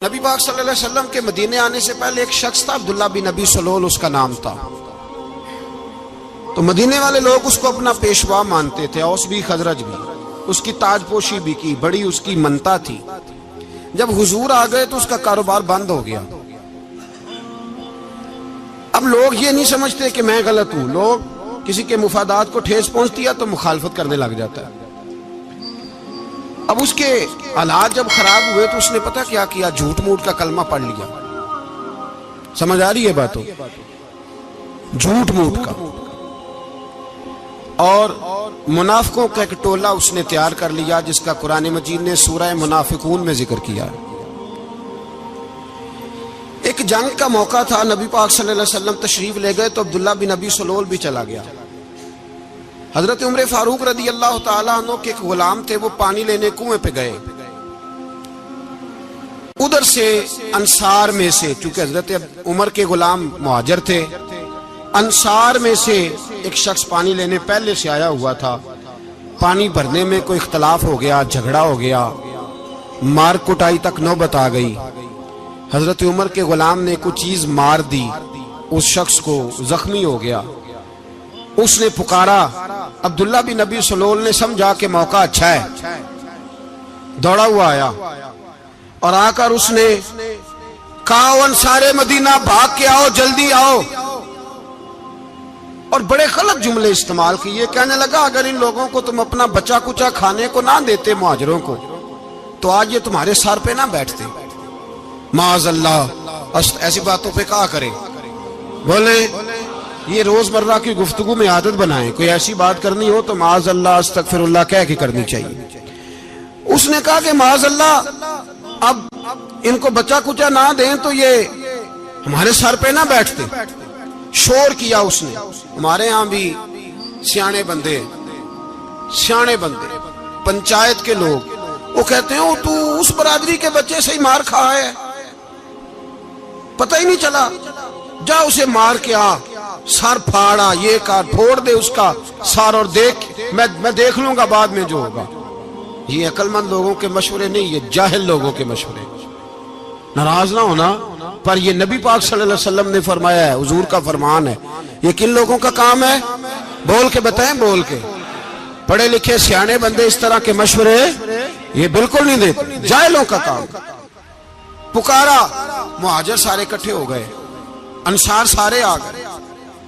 نبی پاک صلی اللہ علیہ وسلم کے مدینے آنے سے پہلے ایک شخص تھا، عبداللہ بن ابی سلول اس کا نام تھا۔ تو مدینے والے لوگ اس کو اپنا پیشوا مانتے تھے، اوس بھی خزرج بھی، اس کی تاج پوشی بھی کی، بڑی اس کی منتا تھی۔ جب حضور آ گئے تو اس کا کاروبار بند ہو گیا۔ اب لوگ یہ نہیں سمجھتے کہ میں غلط ہوں، لوگ کسی کے مفادات کو ٹھیس پہنچتی ہے تو مخالفت کرنے لگ جاتا ہے۔ اب اس کے حالات جب خراب ہوئے تو اس نے پتہ کیا کیا، جھوٹ موٹ کا کلمہ پڑھ لیا۔ سمجھ آ رہی ہے باتوں؟ جھوٹ موٹ کا، اور منافقوں کا ایک ٹولہ اس نے تیار کر لیا جس کا قرآن مجید نے سورہ منافقون میں ذکر کیا۔ ایک جنگ کا موقع تھا، نبی پاک صلی اللہ علیہ وسلم تشریف لے گئے تو عبداللہ بن ابی سلول بھی چلا گیا۔ حضرت عمر فاروق رضی اللہ تعالیٰ عنہ کے ایک غلام تھے، وہ پانی لینے کنویں پہ گئے۔ ادھر سے انصار میں سے، چونکہ حضرت عمر کے غلام مہاجر تھے، انصار میں سے ایک شخص پانی لینے پہلے سے آیا ہوا تھا۔ پانی بھرنے میں کوئی اختلاف ہو گیا، جھگڑا ہو گیا، مار کٹائی تک نوبت آ گئی۔ حضرت عمر کے غلام نے کچھ چیز مار دی، اس شخص کو زخمی ہو گیا۔ اس نے پکارا، عبداللہ بن ابی سلول نے سمجھا کہ موقع اچھا ہے، دوڑا ہوا آیا اور آ کر اس نے کہا، انصار مدینہ بھاگ کے آؤ، جلدی آؤ، اور بڑے غلط جملے استعمال کیے۔ کہنے لگا اگر ان لوگوں کو تم اپنا بچا کچا کھانے کو نہ دیتے مہاجروں کو تو آج یہ تمہارے سر پہ نہ بیٹھتے۔ معاذ اللہ، ایسی باتوں پہ کہا کرے، بولے یہ روزمرہ کی گفتگو میں عادت بنائیں، کوئی ایسی بات کرنی ہو تو معاذ اللہ استغفر اللہ کہہ کے کرنی چاہیے۔ اس نے کہا کہ معاذ اللہ اب ان کو بچا کچا نہ دیں تو یہ ہمارے سر پہ نہ بیٹھتے۔ شور کیا اس نے۔ ہمارے ہاں بھی سیانے بندے پنچایت کے لوگ وہ کہتے ہیں تو اس برادری کے بچے سے ہی مار کھا ہے، پتہ ہی نہیں چلا، جا اسے مار کے آ، سر پھاڑا، یہ کار پھوڑ دے اس کا سر، اور دیکھ میں دیکھ لوں گا بعد میں جو ہوگا۔ یہ عقل مند لوگوں کے مشورے نہیں، یہ جاہل لوگوں کے مشورے۔ ناراض نہ ہونا، پر یہ نبی پاک صلی اللہ علیہ وسلم نے فرمایا ہے، حضور کا فرمان ہے۔ یہ کن لوگوں کا کام ہے؟ بول کے بتائیں، بول کے۔ پڑھے لکھے سیانے بندے اس طرح کے مشورے یہ بالکل نہیں دیتے، جاہلوں کا کام۔ پکارا، مہاجر سارے اکٹھے ہو گئے، انصار سارے آ گئے،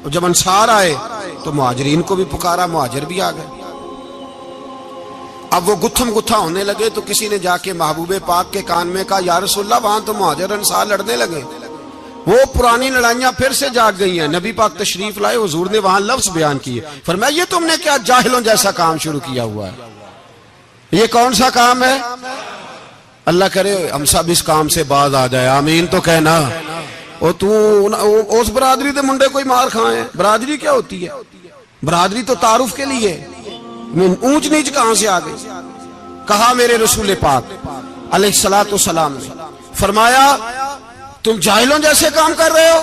اور جب انصار آئے تو مہاجرین کو بھی پکارا، مہاجر بھی آ گئے۔ اب وہ گتھم گتھا ہونے لگے تو کسی نے جا کے محبوب پاک کے کان میں کہا، یا رسول اللہ وہاں تو مہاجر انصار لڑنے لگے، وہ پرانی لڑائیاں پھر سے جاگ گئی ہیں۔ نبی پاک تشریف لائے، حضور نے وہاں لفظ بیان کیے، فرمایا یہ تم نے کیا جاہلوں جیسا کام شروع کیا ہوا ہے؟ یہ کون سا کام ہے؟ اللہ کرے ہم سب اس کام سے باز آ جائے، آمین تو کہنا۔ اور تو اس برادری دے منڈے کوئی مار کھائے، برادری کیا ہوتی ہے؟ برادری تو تعارف کے لیے، اونچ نیچ کہاں سے آ گئی؟ کہا میرے رسول پاک علیہ الصلوۃ والسلام نے، فرمایا تم جاہلوں جیسے کام کر رہے ہو۔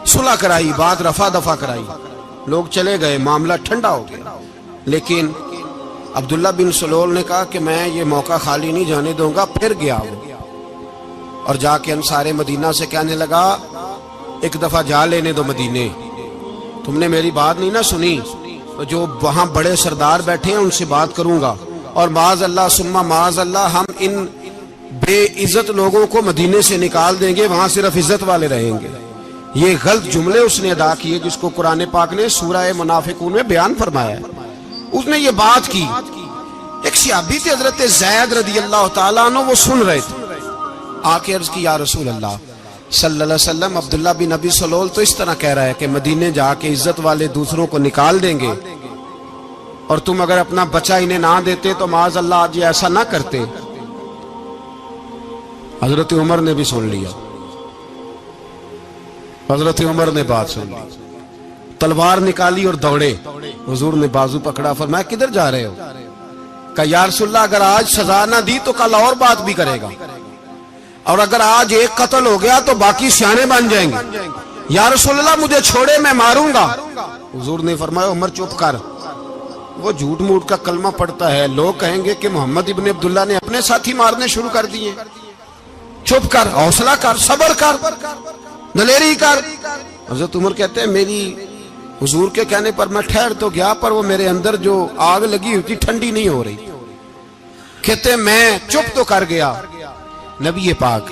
صلح کرائی، بات رفع دفع کرائی، لوگ چلے گئے، معاملہ ٹھنڈا ہو گیا۔ لیکن عبداللہ بن سلول نے کہا کہ میں یہ موقع خالی نہیں جانے دوں گا۔ پھر گیا وہ اور جا کے انصار مدینہ سے کہنے لگا، ایک دفعہ جا لینے دو مدینے، تم نے میری بات نہیں نہ سنی تو جو وہاں بڑے سردار بیٹھے ہیں ان سے بات کروں گا، اور معاذ اللہ ثم معاذ اللہ ہم ان بے عزت لوگوں کو مدینے سے نکال دیں گے، وہاں صرف عزت والے رہیں گے۔ یہ غلط جملے اس نے ادا کیے جس کو قرآن پاک نے سورہ منافقون میں بیان فرمایا ہے۔ اس نے یہ بات کی۔ ایک صحابی تھے حضرت زید رضی اللہ تعالیٰ عنہ، وہ سن رہے تھے، آ کے عرض کی، یا رسول اللہ صلی اللہ علیہ وسلم عبداللہ بن ابی سلول تو اس طرح کہہ رہا ہے کہ مدینے جا کے عزت والے دوسروں کو نکال دیں گے، اور تم اگر اپنا بچہ انہیں نہ دیتے تو معاذ اللہ آج یہ ایسا نہ کرتے۔ حضرت عمر نے بھی سن لیا، حضرت عمر نے بات سن لی، تلوار نکالی اور دوڑے۔ حضور نے بازو پکڑا، فرمایا کدھر جا رہے ہو؟ کہا یا رسول اللہ اگر آج سزا نہ دی تو کل اور بات بھی کرے گا، اور اگر آج ایک قتل ہو گیا تو باقی سیانے بن جائیں گے۔ یا رسول اللہ مجھے چھوڑے، میں ماروں گا۔ حضور نے فرمایا عمر چپ کر، وہ جھوٹ موٹ کا کلمہ پڑھتا ہے، لوگ کہیں گے کہ محمد ابن عبداللہ نے اپنے ساتھی مارنے شروع کر دیے۔ چپ کر، حوصلہ کر، صبر کر، دلیری کر۔ حضرت عمر کہتے ہیں میری حضور کے کہنے پر میں ٹھہر تو گیا، پر وہ میرے اندر جو آگ لگی ہوئی تھی ٹھنڈی نہیں ہو رہی۔ کہتے ہیں میں چپ تو کر گیا۔ نبی پاک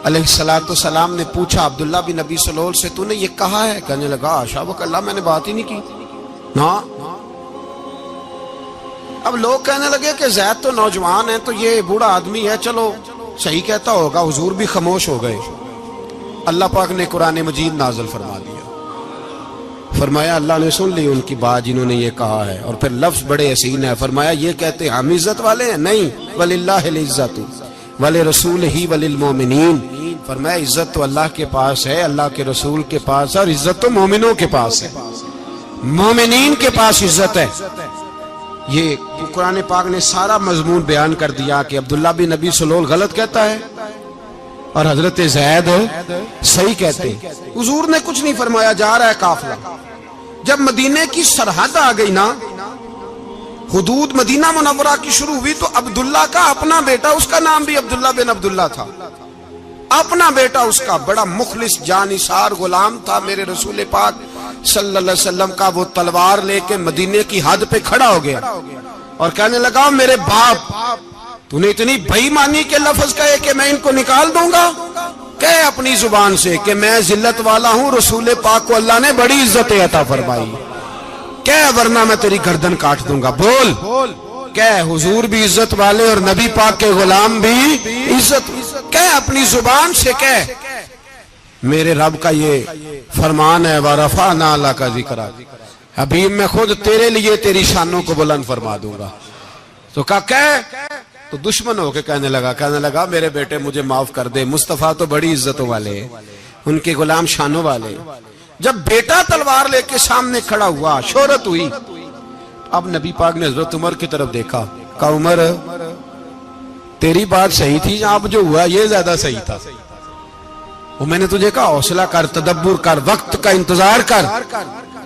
علیہ السلام نے پوچھا عبداللہ بن نبی سلول سے تو نے یہ کہا ہے؟ کہنے لگا حاشا وک اللہ، میں نے بات ہی نہیں کی نا۔ اب لوگ کہنے لگے کہ زید تو نوجوان ہے تو یہ بوڑھا آدمی ہے، چلو صحیح کہتا ہوگا۔ حضور بھی خاموش ہو گئے۔ اللہ پاک نے قرآن مجید نازل فرما دیا، فرمایا اللہ نے سن لی ان کی بات جنہوں نے یہ کہا ہے، اور پھر لفظ بڑے حسین ہے، فرمایا یہ کہتے ہم عزت والے ہیں؟ نہیں، وللہ العزت ولرسولہ وللمؤمنین، فرمایا عزت تو اللہ کے پاس ہے، اللہ کے رسول کے پاس ہے، اور عزت تو مومنوں کے پاس ہے، مومنین کے پاس عزت ہے۔ یہ قرآن پاک نے سارا مضمون بیان کر دیا کہ عبداللہ بن نبی سلول غلط کہتا ہے اور حضرت زید صحیح کہتے ہیں۔ حضور نے کچھ نہیں فرمایا، جا رہا ہے قافلہ۔ جب مدینے کی سرحد آ گئی نا، حدود مدینہ منورہ کی شروع ہوئی، تو عبداللہ کا اپنا بیٹا، اس کا نام بھی عبداللہ بن عبداللہ تھا، اپنا بیٹا اس کا بڑا مخلص جانثار غلام تھا میرے رسول پاک صلی اللہ علیہ وسلم کا۔ وہ تلوار لے کے مدینے کی حد پہ کھڑا ہو گیا اور کہنے لگا میرے باپ تو نے اتنی بے ایمانی کے لفظ کہے کہ میں ان کو نکال دوں گا؟ کہے اپنی زبان سے کہ میں ذلت والا ہوں، رسول پاک کو اللہ نے بڑی عزت عطا فرمائی، کہے ورنہ میں تیری گردن کاٹ دوں گا۔ بول، کہے حضور بھی عزت والے اور نبی پاک کے غلام بھی عزت، کہے اپنی زبان سے، کہے میرے رب کا یہ فرمان ہے وَرَفَعْنَا لَكَ ذِكْرَكَ، حبیب میں خود تیرے لیے تیری شانوں کو بلند فرما دوں گا۔ تو کہا تو دشمن ہو کے کہنے لگا میرے بیٹے مجھے معاف کر دے، مصطفیٰ تو بڑی عزتوں والے ہیں، ان کے غلام شانوں والے۔ جب بیٹا تلوار لے کے سامنے کھڑا ہوا، شہرت ہوئی، اب نبی پاک نے حضرت عمر کی طرف دیکھا، کہا عمر تیری بات صحیح تھی، اب جو ہوا یہ زیادہ صحیح تھا۔ وہ میں نے تجھے کہا حوصلہ کر، تدبر کر، وقت کا انتظار کر،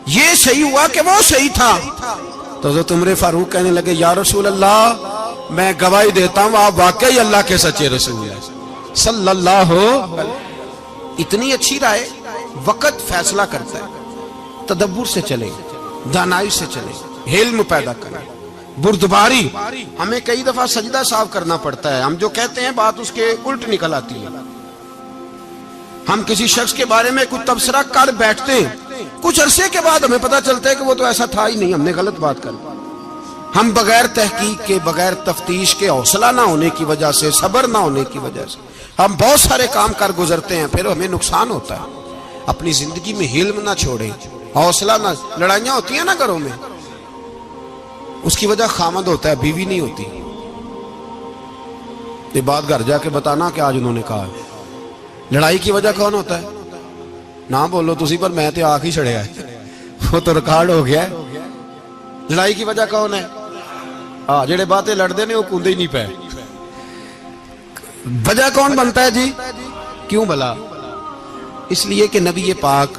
یہ صحیح ہوا کہ وہ صحیح تھا۔ تو حضرت عمر فاروق کہنے لگے یا رسول اللہ میں گواہی دیتا ہوں آپ واقعی اللہ کے سچے رسول ہیں صلی اللہ علیہ۔ اتنی اچھی رائے، وقت فیصلہ کرتا ہے، تدبر سے چلے، دانائی سے چلے، علم پیدا کریں، بردباری۔ ہمیں کئی دفعہ سجدہ صاف کرنا پڑتا ہے، ہم جو کہتے ہیں بات اس کے الٹ نکل آتی ہے۔ ہم کسی شخص کے بارے میں کچھ تبصرہ کر بیٹھتے ہیں، کچھ عرصے کے بعد ہمیں پتہ چلتا ہے کہ وہ تو ایسا تھا ہی نہیں، ہم نے غلط بات کر دی۔ ہم بغیر تحقیق کے، بغیر تفتیش کے، حوصلہ نہ ہونے کی وجہ سے، صبر نہ ہونے کی وجہ سے ہم بہت سارے کام کر گزرتے ہیں، پھر ہمیں نقصان ہوتا ہے۔ اپنی زندگی میں حلم نہ چھوڑیں، حوصلہ نہ، لڑائیاں ہوتی ہیں نا گھروں میں، اس کی وجہ خامد ہوتا ہے، بیوی نہیں ہوتی۔ یہ بات گھر جا کے بتانا کہ آج انہوں نے کہا ہے۔ لڑائی کی وجہ کون ہوتا ہے؟ نہ بولو تسی، پر میں تے آنکھ ہی چھڑیا ہے، وہ تو ریکارڈ ہو گیا ہے۔ لڑائی کی وجہ کون ہے؟ جڑے باتیں لڑتے ہیں وہ کندے ہی نہیں پے۔ وجہ کون بنتا ہے جی؟ کیوں بھلا؟ اس لیے کہ نبی پاک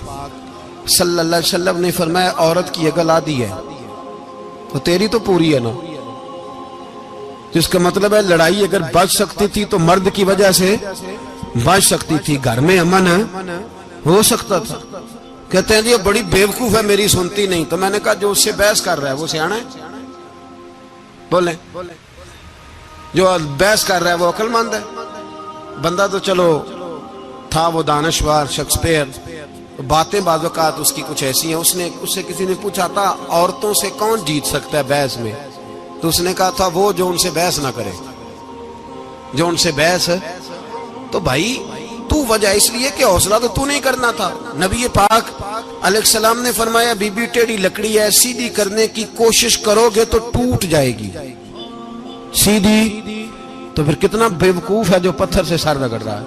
صلی اللہ علیہ وسلم نے فرمایا عورت کی اگل آدھی ہے تو تیری تو پوری ہے نا، جس کا مطلب ہے لڑائی اگر بچ سکتی تھی تو مرد کی وجہ سے بچ سکتی تھی، گھر میں امن ہو سکتا تھا۔ کہتے ہیں جی بڑی بیوقوف ہے میری سنتی نہیں، تو میں نے کہا جو اس سے بحث کر رہا ہے وہ سیانا ہے؟ بولیں، جو بحث کر رہا ہے وہ عقل مند ہے؟ بندہ تو چلو تھا وہ دانشور شیکسپیئر، باتیں بعض اوقات اس کی کچھ ایسی ہیں۔ اس سے کسی نے پوچھا تھا عورتوں سے کون جیت سکتا ہے بحث میں، تو اس نے کہا تھا وہ جو ان سے بحث نہ کرے، جو ان سے بحث۔ تو بھائی تو وجہ اس لیے کہ حوصلہ تو نہیں کرنا تھا۔ نبی پاک علیہ السلام نے فرمایا بی بی ٹیڑھی لکڑی ہے، سیدھی کرنے کی کوشش کرو گے تو ٹوٹ جائے گی، سیدھی تو پھر کتنا بیوقوف ہے جو پتھر سے سر رگڑ رہا ہے،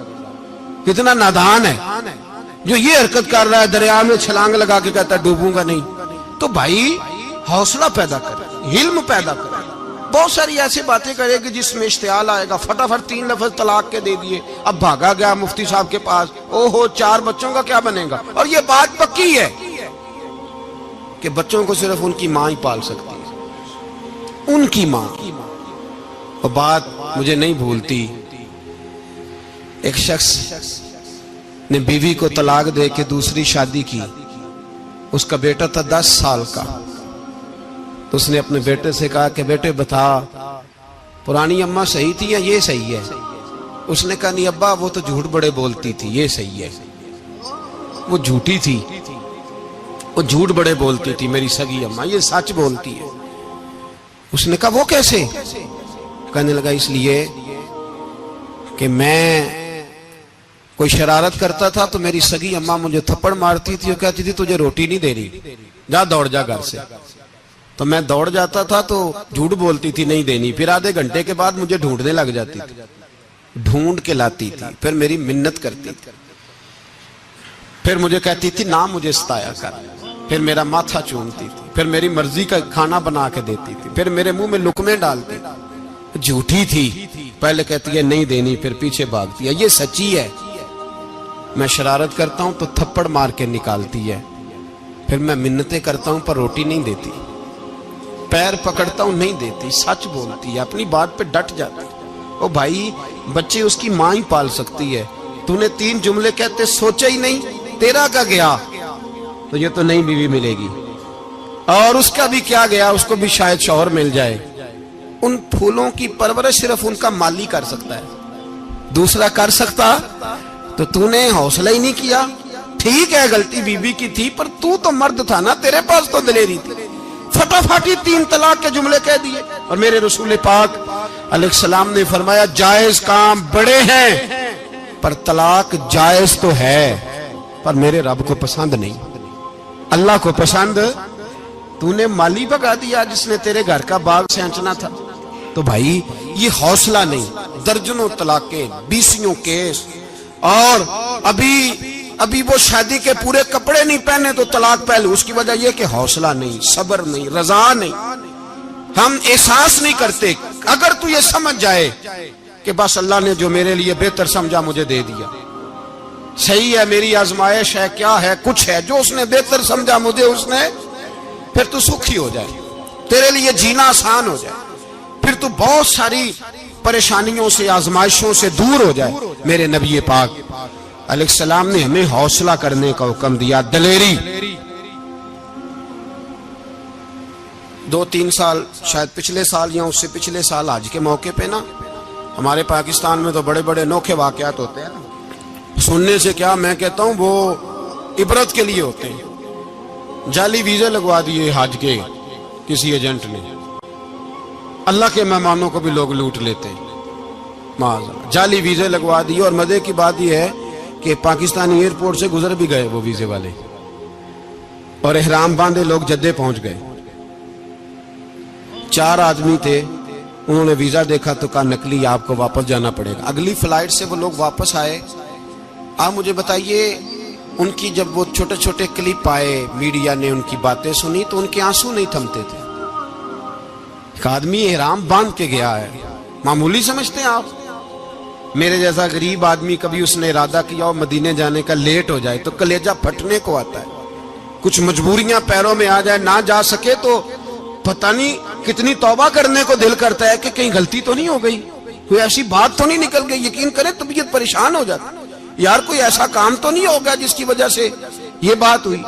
کتنا نادان ہے جو یہ حرکت کر رہا ہے، دریا میں چھلانگ لگا کے کہتا ہے ڈوبوں گا نہیں۔ تو بھائی حوصلہ پیدا کرے، علم پیدا کرے۔ بہت ساری ایسی باتیں کرے کہ جس میں اشتعال آئے گا، فٹافٹ 3 لفظ طلاق کے دے دیے، اب بھاگا گیا مفتی صاحب کے پاس، اوہو 4 بچوں کا کیا بنے گا؟ اور یہ بات پکی ہے کہ بچوں کو صرف ان کی ماں ہی پال سکتی ہے، ان کی ماں۔ اور بات مجھے نہیں بھولتی، ایک شخص نے بیوی کو طلاق دے کے دوسری شادی کی. اس کا بیٹا تھا 10 سال کا. تو اس نے اپنے بیٹے سے کہا کہ بیٹے بتا پرانی اماں صحیح تھی یا یہ صحیح ہے؟ اس نے کہا نہیں ابا وہ تو جھوٹ بڑے بولتی تھی، یہ صحیح ہے. وہ جھوٹی تھی، وہ جھوٹ بڑے بولتی تھی میری سگی اماں، یہ سچ بولتی ہے. اس نے کہا وہ کیسے؟ کہنے لگا اس لیے کہ میں کوئی شرارت کرتا تھا تو میری سگی اماں مجھے تھپڑ مارتی تھی اور کہتی تھی تجھے روٹی نہیں دے رہی، جا دوڑ جا گھر سے. تو میں دوڑ جاتا تھا تو جھوٹ بولتی تھی نہیں دینی، پھر آدھے گھنٹے کے بعد مجھے ڈھونڈنے لگ جاتی تھی، ڈھونڈ کے لاتی تھی، پھر میری منت کرتی تھی، پھر مجھے کہتی تھی نہ مجھے ستایا کر، پھر میرا ماتھا چومتی تھی، پھر میری مرضی کا کھانا بنا کے دیتی تھی، پھر میرے منہ میں لقمے ڈالتی تھی. جھوٹی تھی، پہلے کہتی ہے نہیں دینی پھر پیچھے بھاگتی ہے. یہ سچی ہے، میں شرارت کرتا ہوں تو تھپڑ مار کے نکالتی ہے، پھر میں منتیں کرتا ہوں پر روٹی نہیں دیتی، پیر پکڑتا ہوں نہیں دیتی. سچ بولتی ہے، اپنی بات پہ ڈٹ جاتی. او بھائی بچے اس کی ماں ہی پال سکتی ہے، تو نے 3 جملے کہتے سوچا ہی نہیں، تیرا کا گیا تو یہ تو نئی بیوی ملے گی، اور اس کا بھی کیا گیا، اس کو بھی شاید شوہر مل جائے. ان پھولوں کی پرورش صرف ان کا مالی کر سکتا ہے، دوسرا کر سکتا؟ تو نے حوصلہ ہی نہیں کیا. ٹھیک ہے غلطی بیوی کی تھی پر تو مرد تھا نا، تیرے پاس تو دلیری تھی. فٹافٹی 3 طلاق کے جملے کہہ دیے. اور میرے رسول پاک علیہ السلام نے فرمایا جائز کام بڑے ہیں پر طلاق جائز تو ہے پر میرے رب کو پسند نہیں، اللہ کو پسند. تو نے مالی بگا دیا جس نے تیرے گھر کا باغ سینچنا تھا. تو بھائی یہ حوصلہ نہیں، درجنوں طلاقیں، 20 کیس، اور ابھی وہ شادی کے پورے کپڑے نہیں پہنے تو طلاق پہلے. اس کی وجہ یہ کہ حوصلہ نہیں، صبر نہیں، رضا نہیں، ہم احساس نہیں کرتے. اگر تو یہ سمجھ جائے کہ بس اللہ نے جو میرے لیے بہتر سمجھا مجھے دے دیا، صحیح ہے میری آزمائش ہے، کیا ہے کچھ ہے جو اس نے بہتر سمجھا مجھے اس نے، پھر تو سکھی ہو جائے، تیرے لیے جینا آسان ہو جائے، پھر تو بہت ساری پریشانیوں سے آزمائشوں سے دور ہو جائے. میرے نبی پاک علیہ السلام نے ہمیں حوصلہ کرنے کا حکم دیا، دلیری. 2-3 سال شاید پچھلے سال یا اس سے پچھلے سال حج کے موقع پہ نا ہمارے پاکستان میں تو بڑے بڑے انوکھے واقعات ہوتے ہیں نا، سننے سے کیا میں کہتا ہوں وہ عبرت کے لیے ہوتے ہیں. جعلی ویزے لگوا دیے حج کے کسی ایجنٹ نے، اللہ کے مہمانوں کو بھی لوگ لوٹ لیتے ہیں، جعلی ویزے لگوا دیے. اور مزے کی بات یہ ہے کہ پاکستانی ایئرپورٹ سے گزر بھی گئے وہ ویزے والے، اور احرام باندھے لوگ جدے پہنچ گئے. 4 آدمی تھے، انہوں نے ویزا دیکھا تو کہا نقلی آپ کو واپس جانا پڑے گا. اگلی فلائٹ سے وہ لوگ واپس آئے. آپ مجھے بتائیے ان کی جب وہ چھوٹے چھوٹے کلپ آئے، میڈیا نے ان کی باتیں سنی تو ان کے آنسو نہیں تھمتے تھے. ایک آدمی احرام باندھ کے گیا ہے، معمولی سمجھتے ہیں آپ؟ میرے جیسا غریب آدمی کبھی اس نے ارادہ کیا اور مدینے جانے کا لیٹ ہو جائے تو کلیجہ پھٹنے کو آتا ہے. کچھ مجبوریاں پیروں میں آ جائے، نہ جا سکے تو پتہ نہیں کتنی توبہ کرنے کو دل کرتا ہے کہ کہیں غلطی تو نہیں ہو گئی، کوئی ایسی بات تو نہیں نکل گئی. یقین کریں طبیعت پریشان ہو جاتی، یار کوئی ایسا کام تو نہیں ہوگا جس کی وجہ سے یہ بات ہوئی.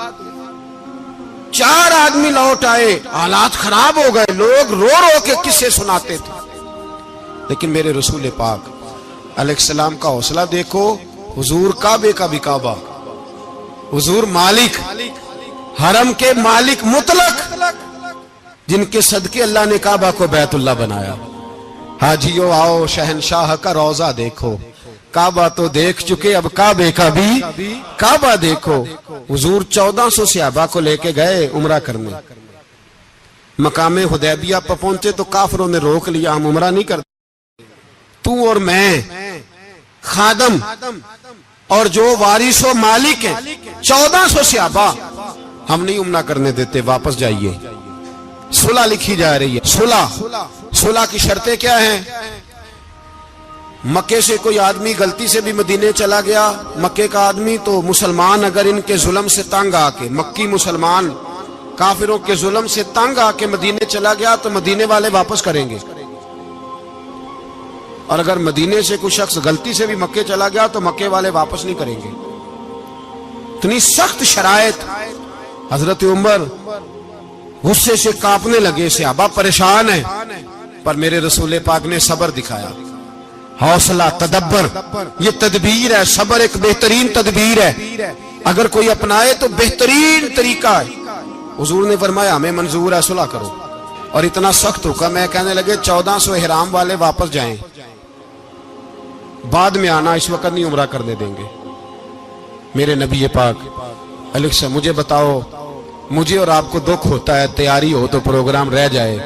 4 آدمی لوٹ آئے، حالات خراب ہو گئے، لوگ رو رو کے قصے سناتے تھے. لیکن میرے رسول پاک علیہ السلام کا حوصلہ دیکھو. حضور کعبے کا بھی کعبہ، حضور مالک، حرم کے مالک مطلق، جن کے صدقے اللہ نے کعبہ کو بیت اللہ بنایا. حاجیو آؤ شہنشاہ کا روضہ دیکھو، کعبہ تو دیکھ چکے اب کعبے کا بھی کعبہ دیکھو. حضور 1400 صحابہ کو لے کے گئے عمرہ کرنے. مقام حدیبیہ پر پہنچے تو کافروں نے روک لیا، ہم عمرہ نہیں کرتے. تو اور میں خادم اور جو وارث و مالک ہیں 1400 صحابہ، ہم نہیں عمرہ کرنے دیتے، واپس جائیے. صلح لکھی جا رہی ہے. صلح کی شرطیں کیا ہیں؟ مکے سے کوئی آدمی غلطی سے بھی مدینے چلا گیا، مکے کا آدمی، تو مسلمان اگر ان کے ظلم سے تنگ آ کے، مکی مسلمان کافروں کے ظلم سے تنگ آ کے مدینے چلا گیا تو مدینے والے واپس کریں گے. اور اگر مدینے سے کوئی شخص غلطی سے بھی مکے چلا گیا تو مکے والے واپس نہیں کریں گے. اتنی سخت شرائط. حضرت عمر غصے سے کانپنے لگے, صحابہ پریشان ہیں, پر میرے رسول پاک نے صبر دکھایا, حوصلہ, تدبر. یہ تدبیر ہے, صبر ایک بہترین تدبیر ہے, اگر کوئی اپنائے تو بہترین طریقہ ہے. حضور نے فرمایا ہمیں منظور ہے, صلح کرو. اور اتنا سخت حکم ہے, کہنے لگے 1400 احرام والے واپس جائیں, بعد میں آنا, اس وقت نہیں عمرہ کرنے دیں گے. میرے نبی پاک علیہ السلام, مجھے بتاؤ, مجھے اور آپ کو دکھ ہوتا ہے تیاری ہو تو پروگرام رہ جائے,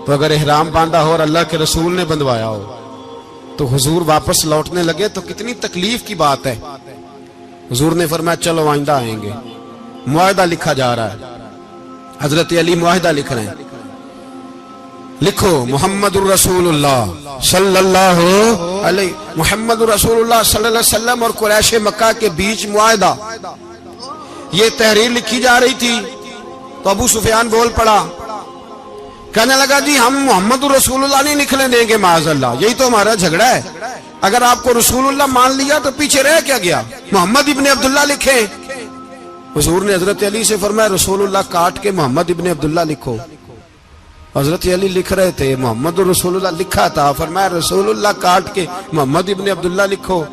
تو اگر احرام باندھا ہو اور اللہ کے رسول نے بندھوایا ہو تو حضور واپس لوٹنے لگے تو کتنی تکلیف کی بات ہے. حضور نے فرمایا چلو آئندہ آئیں گے. معاہدہ لکھا جا رہا ہے, حضرت علی معاہدہ لکھ رہے ہیں. لکھو محمد الرسول اللہ صلی اللہ علیہ محمد الرسول اللہ صلی اللہ علیہ وسلم اور قریش مکہ کے بیچ معاہدہ. یہ تحریر لکھی جا رہی تھی تو ابو سفیان بول پڑا, کہنے لگا جی ہم محمد الرسول اللہ نہیں لکھنے دیں گے معاذ اللہ, یہی تو ہمارا جھگڑا ہے. اگر آپ کو رسول اللہ مان لیا تو پیچھے رہ کیا گیا, محمد ابن عبداللہ لکھے. حضور نے حضرت علی سے فرمایا رسول اللہ کاٹ کے محمد ابن عبداللہ لکھو. حضرت علی لکھ رہے تھے, محمد رسول اللہ لکھا تھا, فرمایا رسول اللہ کاٹ کے محمد ابن عبداللہ لکھو.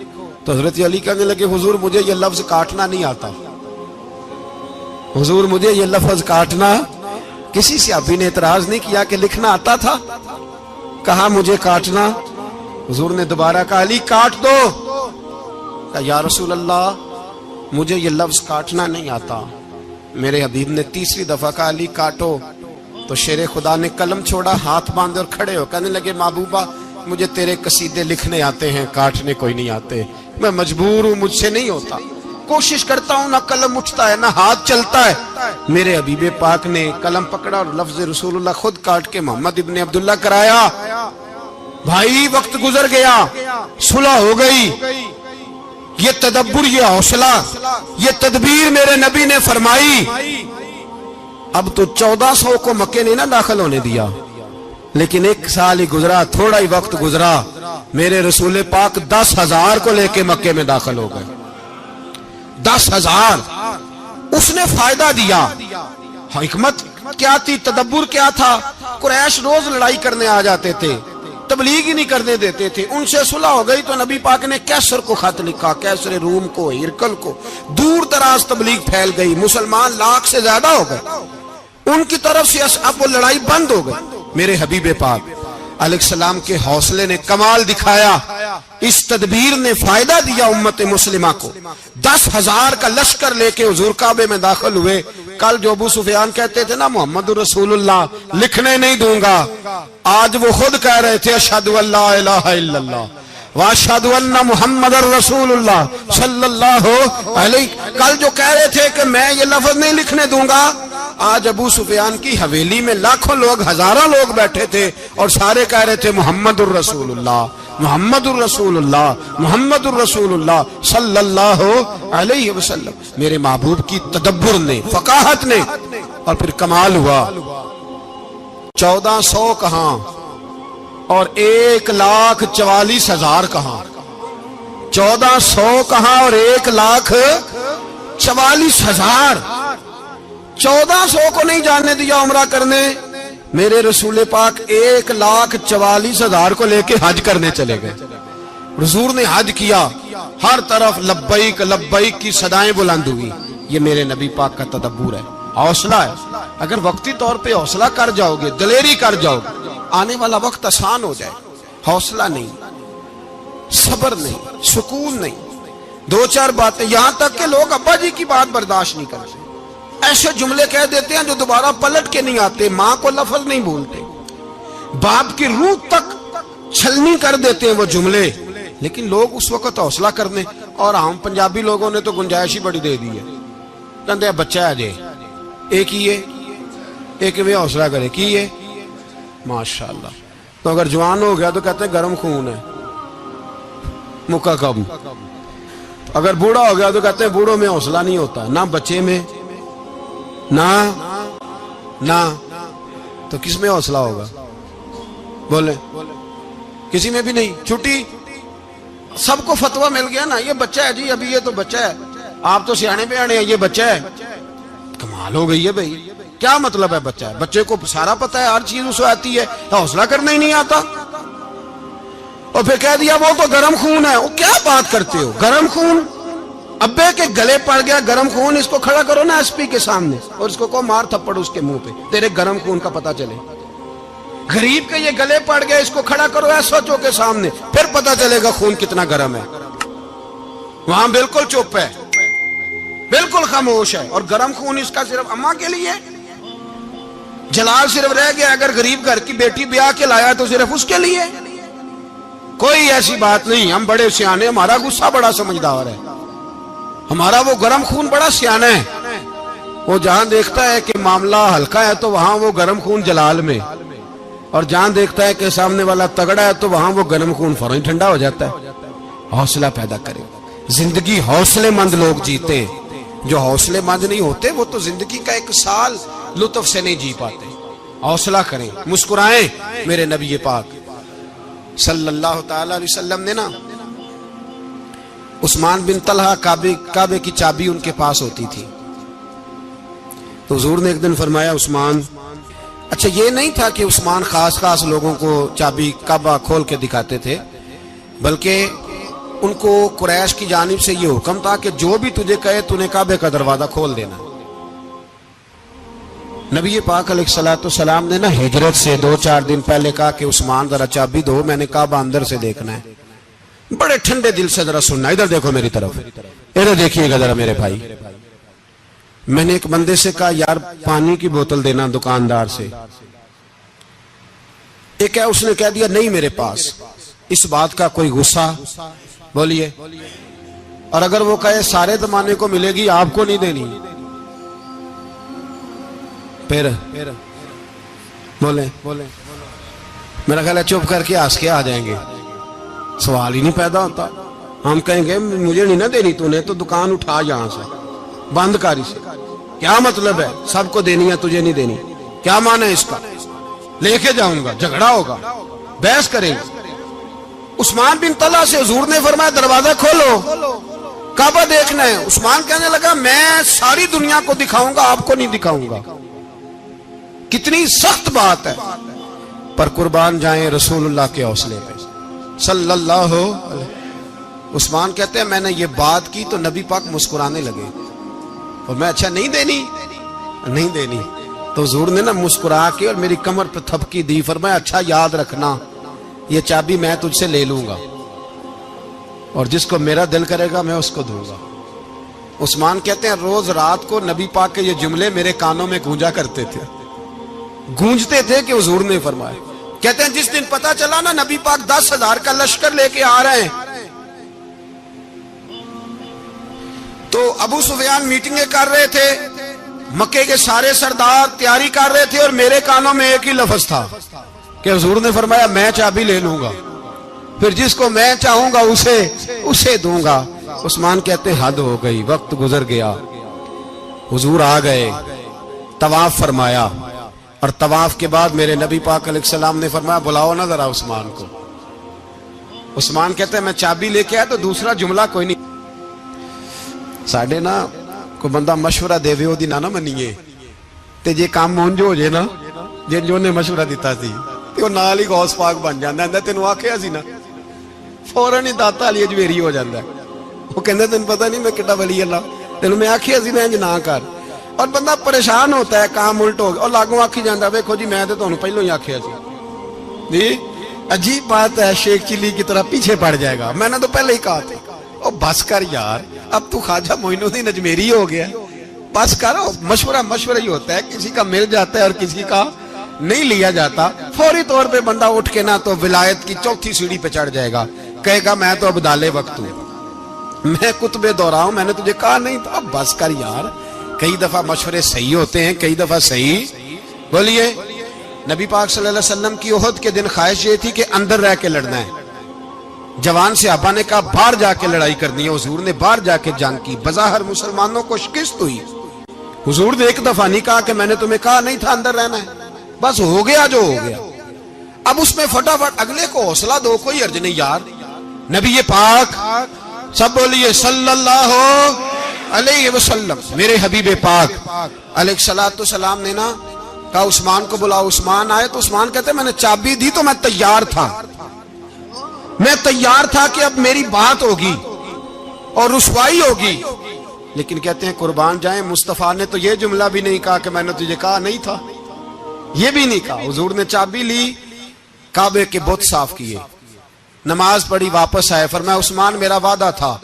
تو حضرت علی کہنے لگے حضور مجھے یہ لفظ کاٹنا نہیں آتا, حضور مجھے یہ لفظ کاٹنا. کسی صحابی نے اعتراض نہیں کیا کہ لکھنا آتا تھا, کہا مجھے کاٹنا. حضور نے دوبارہ کہا علی کاٹ دو. کہا یا رسول اللہ مجھے یہ لفظ کاٹنا نہیں آتا. میرے حبیب نے تیسری دفعہ کہا علی کاٹو. تو شیر خدا نے قلم چھوڑا, ہاتھ باندھے اور کھڑے ہو کہنے لگے محبوبہ مجھے تیرے قصیدے لکھنے آتے ہیں, کاٹنے کوئی نہیں آتے. میں مجبور ہوں, مجھ سے نہیں ہوتا. کوشش کرتا ہوں, نہ قلم اٹھتا ہے نہ ہاتھ چلتا ہے. میرے حبیب پاک نے قلم پکڑا اور لفظ رسول اللہ خود کاٹ کے محمد ابن عبداللہ کرایا. بھائی وقت گزر گیا, صلح ہو گئی. یہ تدبر, یہ حوصلہ, یہ تدبیر میرے نبی نے فرمائی. اب تو 1400 کو مکے نے نہ داخل ہونے دیا, لیکن 1 سال ہی گزرا, تھوڑا ہی وقت گزرا, میرے رسول پاک 10,000 کو لے کے مکے میں داخل ہو گئے. 10,000. اس نے فائدہ دیا. حکمت کیا تھی, تدبر کیا تھا. قریش روز لڑائی کرنے آ جاتے تھے, تبلیغ ہی نہیں کرنے دیتے تھے. ان سے صلح ہو گئی تو نبی پاک نے کیسر کو خط لکھا, کیسر روم کو, ہرکل کو. دور دراز تبلیغ پھیل گئی, مسلمان 100,000 سے زیادہ ہو گئے. ان کی طرف سے اب وہ لڑائی بند ہو گئی. میرے حبیب پاک علیہ السلام کے حوصلے نے کمال دکھایا, اس تدبیر نے فائدہ دیا امت مسلمہ کو. 10,000 کا لشکر لے کے حضور کعبے میں داخل ہوئے. کل جو ابو سفیان کہتے تھے نا محمد رسول اللہ لکھنے نہیں دوں گا, آج وہ خود کہہ رہے تھے اشہد ان لا الہ الا اللہ واشہد ان محمد رسول اللہ صلی اللہ علیہ. کل جو کہہ رہے تھے کہ میں یہ لفظ نہیں لکھنے دوں گا, آج ابو سفیان کی حویلی میں لاکھوں لوگ, ہزاروں لوگ بیٹھے تھے اور سارے کہہ رہے تھے محمد الرسول اللہ محمد الرسول اللہ محمد الرسول اللہ صلی اللہ علیہ وسلم. میرے محبوب کی تدبر نے, فقاہت نے, اور پھر کمال ہوا. 1400 کہاں اور 1,44,000 کہاں. 1400 کہاں اور 1,44,000. 1400 کو نہیں جانے دیا عمرہ کرنے. میرے رسول پاک 1,44,000 کو لے کے حج کرنے چلے گئے. حضور نے حج کیا, ہر طرف لبیک لبیک کی صدائیں بلند ہوئی. یہ میرے نبی پاک کا تدبر ہے, حوصلہ ہے. اگر وقتی طور پہ حوصلہ کر جاؤ گے, دلیری کر جاؤ گے, آنے والا وقت آسان ہو جائے. حوصلہ نہیں, صبر نہیں, سکون نہیں, 2-4 باتیں, یہاں تک کہ لوگ ابا جی کی بات برداشت نہیں کرتے. ایسے جملے کہہ دیتے ہیں جو دوبارہ پلٹ کے نہیں آتے. ماں کو لفظ نہیں بولتے, باپ کی روح تک چھلنی کر دیتے ہیں وہ جملے. لیکن لوگ اس وقت حوصلہ کرنے, اور ہم پنجابی لوگوں نے تو گنجائش ہی بڑی دے دی ہے. کہتے ہیں بچہ ہے جے ایک ہی ہے, ایک میں حوصلہ کرے کی ہے ماشاءاللہ. تو اگر جوان ہو گیا تو کہتے ہیں گرم خون ہے مکہ کب. اگر بوڑھا ہو گیا تو کہتے ہیں بوڑھوں میں حوصلہ نہیں ہوتا, نہ بچے میں نہ تو کس میں حوصلہ ہوگا؟ بولے کسی میں بھی نہیں. چھٹی سب کو فتویٰ مل گیا نا, یہ بچہ ہے جی, ابھی یہ تو بچہ ہے, آپ تو سیانے بیانے ہیں, یہ بچہ ہے. کمال ہو گئی ہے بھائی, کیا مطلب ہے بچہ ہے؟ بچے کو سارا پتا ہے, ہر چیز اسے آتی ہے, حوصلہ کرنا ہی نہیں آتا. اور پھر کہہ دیا وہ تو گرم خون ہے. وہ کیا بات کرتے ہو, گرم خون؟ ابے کے گلے پڑ گیا گرم خون, اس کو کھڑا کرو نا ایس پی کے سامنے اور اس کو کہو مار تھپڑ اس کے منہ پہ, تیرے گرم خون کا پتا چلے. غریب کے یہ گلے پڑ گیا, اس کو کھڑا کرو ایس ایچ او کے سامنے, پھر پتا چلے گا خون کتنا گرم ہے. وہاں بالکل چپ ہے, بالکل خاموش ہے. اور گرم خون اس کا صرف اماں کے لیے, جلال صرف رہ گیا اگر غریب گھر کی بیٹی بیاہ کے لایا تو صرف اس کے لیے. کوئی ایسی بات نہیں. ہم بڑے سیانے, ہمارا غصہ بڑا سمجھدار ہے, ہمارا وہ گرم خون بڑا سیانا ہے. وہ جہاں دیکھتا ہے کہ معاملہ ہلکا ہے تو وہاں وہ گرم خون جلال میں, اور جہاں دیکھتا ہے کہ سامنے والا تگڑا ہے تو وہاں وہ گرم خون فوراً ٹھنڈا ہو جاتا ہے. حوصلہ پیدا کرے. زندگی حوصلے مند لوگ جیتے, جو حوصلے مند نہیں ہوتے وہ تو زندگی کا ایک سال لطف سے نہیں جی پاتے. حوصلہ کریں, مسکرائیں. میرے نبی پاک صلی اللہ تعالی علیہ وسلم نے نا عثمان بن طلحہ, کعبے کی چابی ان کے پاس ہوتی تھی, تو حضور نے ایک دن فرمایا عثمان, اچھا یہ نہیں تھا کہ عثمان خاص لوگوں کو چابی کعبہ کھول کے دکھاتے تھے, بلکہ ان کو قریش کی جانب سے یہ حکم تھا کہ جو بھی تجھے کہے تو نے کعبے کا دروازہ کھول دینا. نبی پاک علیہ الصلوۃ والسلام نے نا ہجرت سے 2-4 دن پہلے کہا کہ عثمان ذرا چابی دو, میں نے کعبہ اندر سے دیکھنا ہے. بڑے ٹھنڈے دل سے ذرا سننا, ادھر دیکھو میری طرف, ادھر دیکھیے گا ذرا میرے بھائی. میں نے ایک بندے سے کہا یار پانی کی بوتل دینا دکاندار سے, ایک ہے اس نے کہہ دیا نہیں میرے پاس. اس بات کا کوئی غصہ بولیے, اور اگر وہ کہے سارے زمانے کو ملے گی آپ کو نہیں دینی, پھر بولے میرا خیال ہے چپ کر کے ہنس کے آ جائیں گے, سوال ہی نہیں پیدا ہوتا. ہم کہیں گے مجھے نہیں نہ دینی, تو نے تو دکان اٹھا یہاں سے, بند کر اسے. کیا مطلب ہے سب کو دینی ہے تجھے نہیں دینی, کیا معنی ہے اس کا؟ لے کے جاؤں گا, جھگڑا ہوگا, بحث کریں گے. عثمان بن طلحہ سے حضور نے فرمایا دروازہ کھولو, کعبہ دیکھنا ہے. عثمان کہنے لگا میں ساری دنیا کو دکھاؤں گا, آپ کو نہیں دکھاؤں گا. کتنی سخت بات ہے, پر قربان جائیں رسول اللہ کے حوصلے پہ صلی اللہ علیہ. عثمان کہتے ہیں میں نے یہ بات کی تو نبی پاک مسکرانے لگے, اور میں اچھا نہیں دینی, تو حضور نے نا مسکرا کے اور میری کمر پہ تھپکی دی, فرمایا اچھا یاد رکھنا یہ چابی میں تجھ سے لے لوں گا, اور جس کو میرا دل کرے گا میں اس کو دوں گا. عثمان کہتے ہیں روز رات کو نبی پاک کے یہ جملے میرے کانوں میں گونجا کرتے تھے, گونجتے تھے کہ حضور نے فرمایا. کہتے ہیں جس دن پتا چلا نا نبی پاک 10,000 کا لشکر لے کے آ رہے ہیں, تو ابو سفیان میٹنگیں کر رہے تھے, مکے کے سارے سردار تیاری کر رہے تھے, اور میرے کانوں میں ایک ہی لفظ تھا کہ حضور نے فرمایا میں چابی لے لوں گا, پھر جس کو میں چاہوں گا اسے دوں گا. عثمان کہتے ہیں حد ہو گئی, وقت گزر گیا, حضور آ گئے, طواف فرمایا, اور طواف کے بعد میرے نبی پاک علیہ السلام نے فرمایا بلاؤ نا ذرا عثمان کو. عثمان کہتے ہیں میں چابی لے کے آیا تو دوسرا جملہ کوئی نہیں. ساڑھے نا کوئی بندہ مشورہ دے وے نہ منیے, تے جے کام مونجو ہو جائے نا, جن جو نے مشورہ دیتا سی تے وہ نال ہی غوث پاک بن جاندا ہے. تینوں آکھیا سی نا, فوراً ہی داتا علی اجویری ہو جاندا ہے. وہ کہندے تینوں پتہ نہیں میں کڈا ولی اللہ, تینوں میں آکھیا سی نا انج نہ کر, اور بندہ پریشان ہوتا ہے, کام الٹ ہو گیا, اور لاگوں آکھی جاندا ویکھو جی میں تے تانوں پہلوں ہی آکھیا سی. جی عجیب بات ہے, شیخ چلی کی طرح پیچھے پڑ جائے گا, میں نے تو پہلے ہی کہا تھا. او بس کر یار, اب تو خواجہ معین الدین اجمیری ہو گیا, بس کرو. مشورہ ہی ہوتا ہے, کسی کا مل جاتا ہے اور کسی کا نہیں لیا جاتا. فوری طور پہ بندہ اٹھ کے نا تو ولایت کی 4تھی سیڑھی پہ چڑھ جائے گا, کہے گا میں تو اب دالے وقت ہوں, میں کتب دورہ ہوں, میں نے تجھے کہا نہیں تھا. اب بس کر یار, کئی دفعہ مشورے صحیح ہوتے ہیں, کئی دفعہ صحیح. بولیے نبی پاک صلی اللہ علیہ وسلم کی احد کے دن خواہش یہ تھی کہ اندر رہ کے لڑنا ہے. جوان صحابہ نے کہا باہر جا کے لڑائی کرنی ہے, حضور نے باہر جا کے جنگ کی. بظاہر مسلمانوں کو شکست ہوئی. حضور نے ایک دفعہ نہیں کہا کہ میں نے تمہیں کہا نہیں تھا اندر رہنا ہے, بس ہو گیا جو ہو گیا. اب اس میں فٹافٹ اگلے کو حوصلہ دو، کوئی عرض نہیں یار. نبی پاک سب بولیے صلی اللہ علیہ وسلم، میرے حبیب پاک علیہ الصلوۃ والسلام نے نا کہا عثمان کو بلاؤ. عثمان آئے تو عثمان کہتے میں نے چابی دی تو میں تیار تھا، میں تیار تھا کہ اب میری بات ہوگی اور رسوائی ہوگی. لیکن کہتے ہیں قربان جائیں مصطفیٰ نے تو یہ جملہ بھی نہیں کہا کہ میں نے تجھے کہا نہیں تھا، یہ بھی نہیں کہا. حضور نے چابی لی، کعبے کے بت صاف کیے، نماز پڑھی، واپس آئے. فرمایا عثمان میرا وعدہ تھا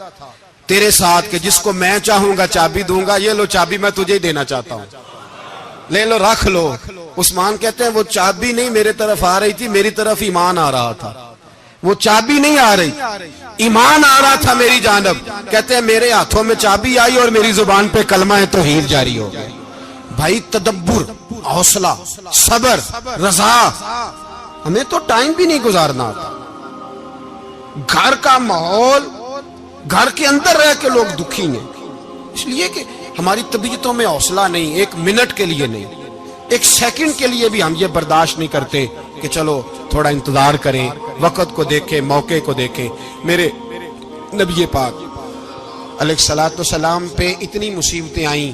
تیرے ساتھ کہ جس کو میں چاہوں گا چابی دوں گا، یہ لو چابی میں تجھے ہی دینا چاہتا ہوں، لے لو رکھ لو. عثمان کہتے ہیں وہ چابی نہیں میرے طرف آ رہی تھی، میری طرف ایمان آ رہا تھا. وہ چابی نہیں آ رہی، ایمان آ رہا تھا میری جانب. کہتے ہیں میرے ہاتھوں میں چابی آئی اور میری زبان پہ کلمہ توحید جاری ہو گیا. بھائی تدبر، حوصلہ، صبر، رضا. ہمیں تو ٹائم بھی نہیں گزارنا تھا. گھر کا ماحول، گھر کے اندر رہ کے لوگ دکھی ہیں، اس لیے کہ ہماری طبیعتوں میں حوصلہ نہیں. ایک منٹ کے لیے نہیں، ایک سیکنڈ کے لیے بھی ہم یہ برداشت نہیں کرتے کہ چلو تھوڑا انتظار کریں، وقت کو دیکھیں، موقع کو دیکھیں. میرے نبی پاک علیہ الصلوۃ والسلام پہ اتنی مصیبتیں آئیں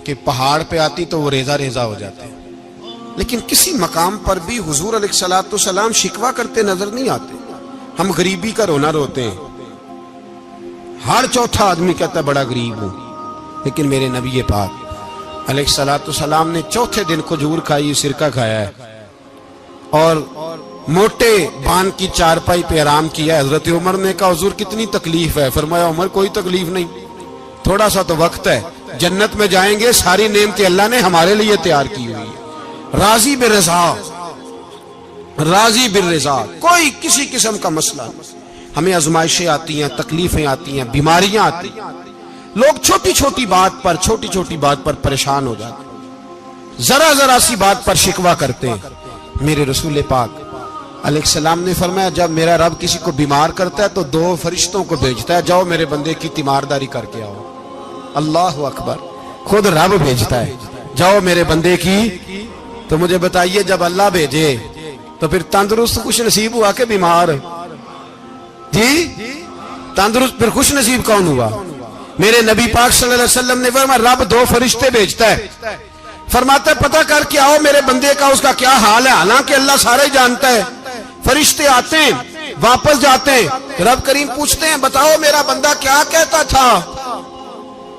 کہ پہاڑ پہ آتی تو وہ ریزہ ریزہ ہو جاتے، لیکن کسی مقام پر بھی حضور علیہ الصلوۃ والسلام شکوہ کرتے نظر نہیں آتے. ہم غریبی کا رونا روتے ہیں، ہر چوتھا آدمی کہتا ہے بڑا غریب ہوں، لیکن میرے نبی پاک علیہ الصلوۃ والسلام نے چوتھے دن کھجور کھائی، سرکہ کھایا ہے اور موٹے بان کی چارپائی پہ آرام کیا. حضرت عمر نے کہا حضور کتنی تکلیف ہے؟ فرمایا عمر کوئی تکلیف نہیں، تھوڑا سا تو وقت ہے، جنت میں جائیں گے، ساری نعمتیں اللہ نے ہمارے لیے تیار کی ہوئی ہے. راضی بالرضا، راضی بالرضا، کوئی کسی قسم کا مسئلہ نہیں. ہمیں آزمائشیں آتی ہیں، تکلیفیں آتی ہیں، بیماریاں آتی ہیں، لوگ چھوٹی چھوٹی بات پر پریشان ہو جاتے ہیں، ذرا ذرا سی بات پر شکوہ کرتے ہیں. میرے رسول پاک علیہ السلام نے فرمایا جب میرا رب کسی کو بیمار کرتا ہے تو 2 فرشتوں کو بھیجتا ہے، جاؤ میرے بندے کی تیمارداری کر کے آؤ. اللہ اکبر، خود رب بھیجتا ہے، جاؤ میرے بندے کی. تو مجھے بتائیے جب اللہ بھیجے تو پھر تندرست خوش نصیب ہوا کہ بیمار؟ جی تندرست پھر خوش نصیب کون ہوا؟ میرے نبی پاک صلی اللہ علیہ وسلم نے فرمایا رب 2 فرشتے بھیجتا ہے، فرماتا ہے پتہ کر کے آؤ میرے بندے کا اس کا کیا حال ہے. حالانکہ اللہ سارا ہی جانتا ہے. فرشتے آتے ہیں، واپس جاتے ہیں، رب کریم پوچھتے ہیں بتاؤ میرا بندہ کیا کہتا تھا؟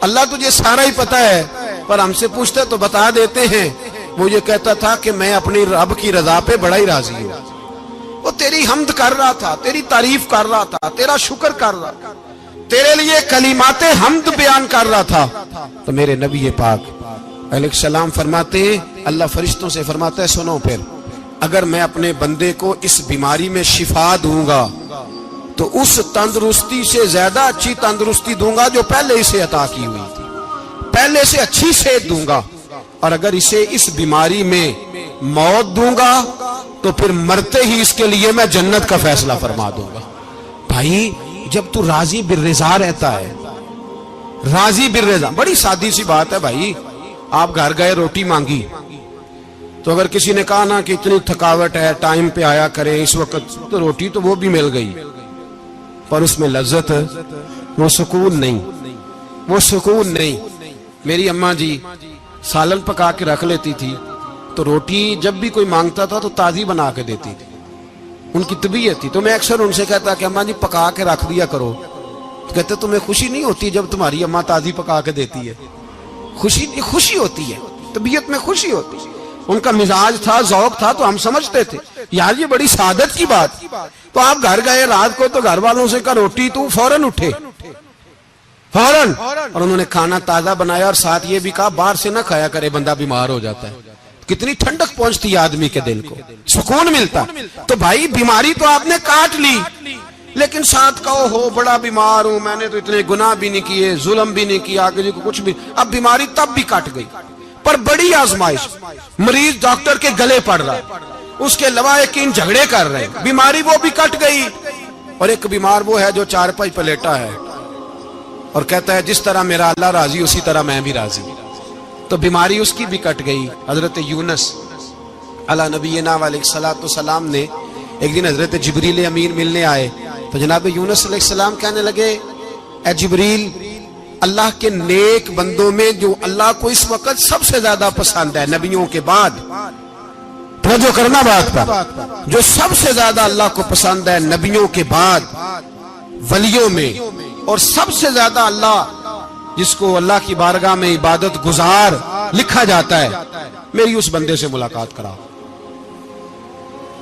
اللہ تجھے سارا ہی پتا ہے، پر ہم سے پوچھتے تو بتا دیتے ہیں. وہ یہ کہتا تھا کہ میں اپنی رب کی رضا پہ بڑا ہی راضی ہوں. وہ تیری حمد کر رہا تھا، تیری تعریف کر رہا تھا، تیرا شکر کر رہا تھا، تیرے لیے کلمات حمد بیان کر رہا تھا. تو میرے نبی پاک علیہ السلام فرماتے ہیں، اللہ فرشتوں سے فرماتا ہے سنو پھر اگر میں اپنے بندے کو اس بیماری میں شفا دوں گا تو اس تندرستی سے زیادہ اچھی تندرستی دوں گا جو پہلے اسے عطا کی ہوئی تھی، پہلے سے اچھی صحت دوں گا. اور اگر اسے اس بیماری میں موت دوں گا تو پھر مرتے ہی اس کے لیے میں جنت کا فیصلہ فرما دوں گا. بھائی جب تو راضی بالرضا رہتا ہے، راضی بالرضا، بڑی سادی سی بات ہے بھائی. آپ گھر گئے روٹی مانگی تو اگر کسی نے کہا نا کہ اتنی تھکاوٹ ہے ٹائم پہ آیا کریں اس وقت، تو روٹی تو وہ بھی مل گئی پر اس میں لذت، وہ سکون نہیں، وہ سکون نہیں. میری اماں جی سالن پکا کے رکھ لیتی تھی تو روٹی جب بھی کوئی مانگتا تھا تو تازی بنا کے دیتی تھی، ان کی طبیعت تھی. تو میں اکثر ان سے کہتا کہ اماں جی پکا کے رکھ دیا کرو. کہتے تمہیں خوشی نہیں ہوتی جب تمہاری اماں تازی پکا کے دیتی ہے؟ خوشی ہوتی ہے، طبیعت میں خوشی ہوتی ہے. ان کا مزاج تھا، ذوق تھا، تو ہم سمجھتے تھے یار یہ بڑی سعادت کی بات. تو آپ گھر گئے رات کو تو گھر والوں سے کہا روٹی، تو فوراً اٹھے فوراً، اور انہوں نے کھانا تازہ بنایا اور ساتھ یہ بھی کہا باہر سے نہ کھایا کرے بندہ بیمار ہو جاتا ہے. کتنی ٹھنڈک پہنچتی ہے آدمی کے دل کو، سکون ملتا. تو بھائی بیماری تو آپ نے کاٹ لی لیکن ساتھ کہو ہو بڑا بیمار ہوں، میں نے تو اتنے گناہ بھی نہیں کیے، ظلم بھی نہیں کیا، کسی کو کچھ بھی. اب بیماری تب بھی کٹ گئی پر بڑی آزمائش، مریض ڈاکٹر کے گلے پڑ رہا ہے، اس کے لواحقین جھگڑے کر رہے ہیں، بیماری وہ بھی کٹ گئی. اور ایک بیمار وہ ہے جو چارپائی پہ لیٹا ہے اور کہتا ہے جس طرح میرا اللہ راضی اسی طرح میں بھی راضی. تو بیماری اس کی بھی کٹ گئی. حضرت یونس علی نبینا علیہ الصلوۃ والسلام نے ایک دن حضرت جبریل امین ملنے آئے تو جناب یونس علیہ السلام کہنے لگے اے جبریل اللہ کے نیک بندوں میں جو اللہ کو اس وقت سب سے زیادہ پسند ہے نبیوں کے بعد، توجہ کرنا بات پر، جو سب سے زیادہ اللہ کو پسند ہے نبیوں کے بعد ولیوں میں، اور سب سے زیادہ اللہ جس کو اللہ کی بارگاہ میں عبادت گزار لکھا جاتا ہے، میری اس بندے سے ملاقات کرا۔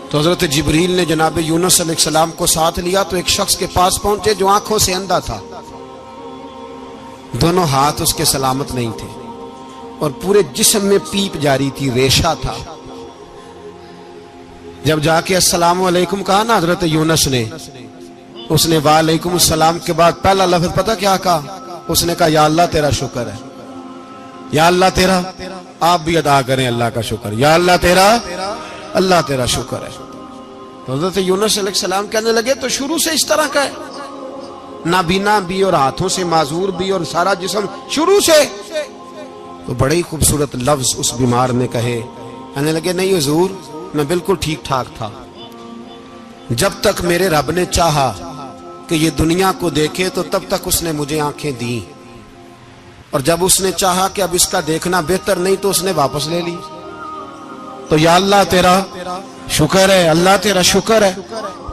تو حضرت جبریل نے جناب یونس علیہ السلام کو ساتھ لیا تو ایک شخص کے پاس پہنچے جو آنکھوں سے اندھا تھا، دونوں ہاتھ اس کے سلامت نہیں تھے اور پورے جسم میں پیپ جاری تھی، ریشہ تھا۔ جب جا کے السلام علیکم کہا نا حضرت یونس نے، اس نے وعلیکم السلام کے بعد پہلا لفظ پتہ کیا کہا؟ اس نے کہا یا اللہ تیرا شکر ہے، یا اللہ تیرا، آپ بھی ادا کریں اللہ کا شکر، یا اللہ تیرا، اللہ تیرا شکر ہے۔ تو حضرت یونس علیہ السلام کہنے لگے تو شروع سے اس طرح کا ہے، نابینا بھی اور ہاتھوں سے معذور بھی اور سارا جسم شروع سے؟ تو بڑے ہی خوبصورت لفظ اس بیمار نے کہے، کہنے لگے نہیں حضور میں بالکل ٹھیک ٹھاک تھا، جب تک میرے رب نے چاہا کہ یہ دنیا کو دیکھے تو تب تک اس نے مجھے آنکھیں دیں، اور جب اس نے چاہا کہ اب اس کا دیکھنا بہتر نہیں تو اس نے واپس لے لی۔ تو یا اللہ تیرا شکر ہے، اللہ تیرا شکر ہے۔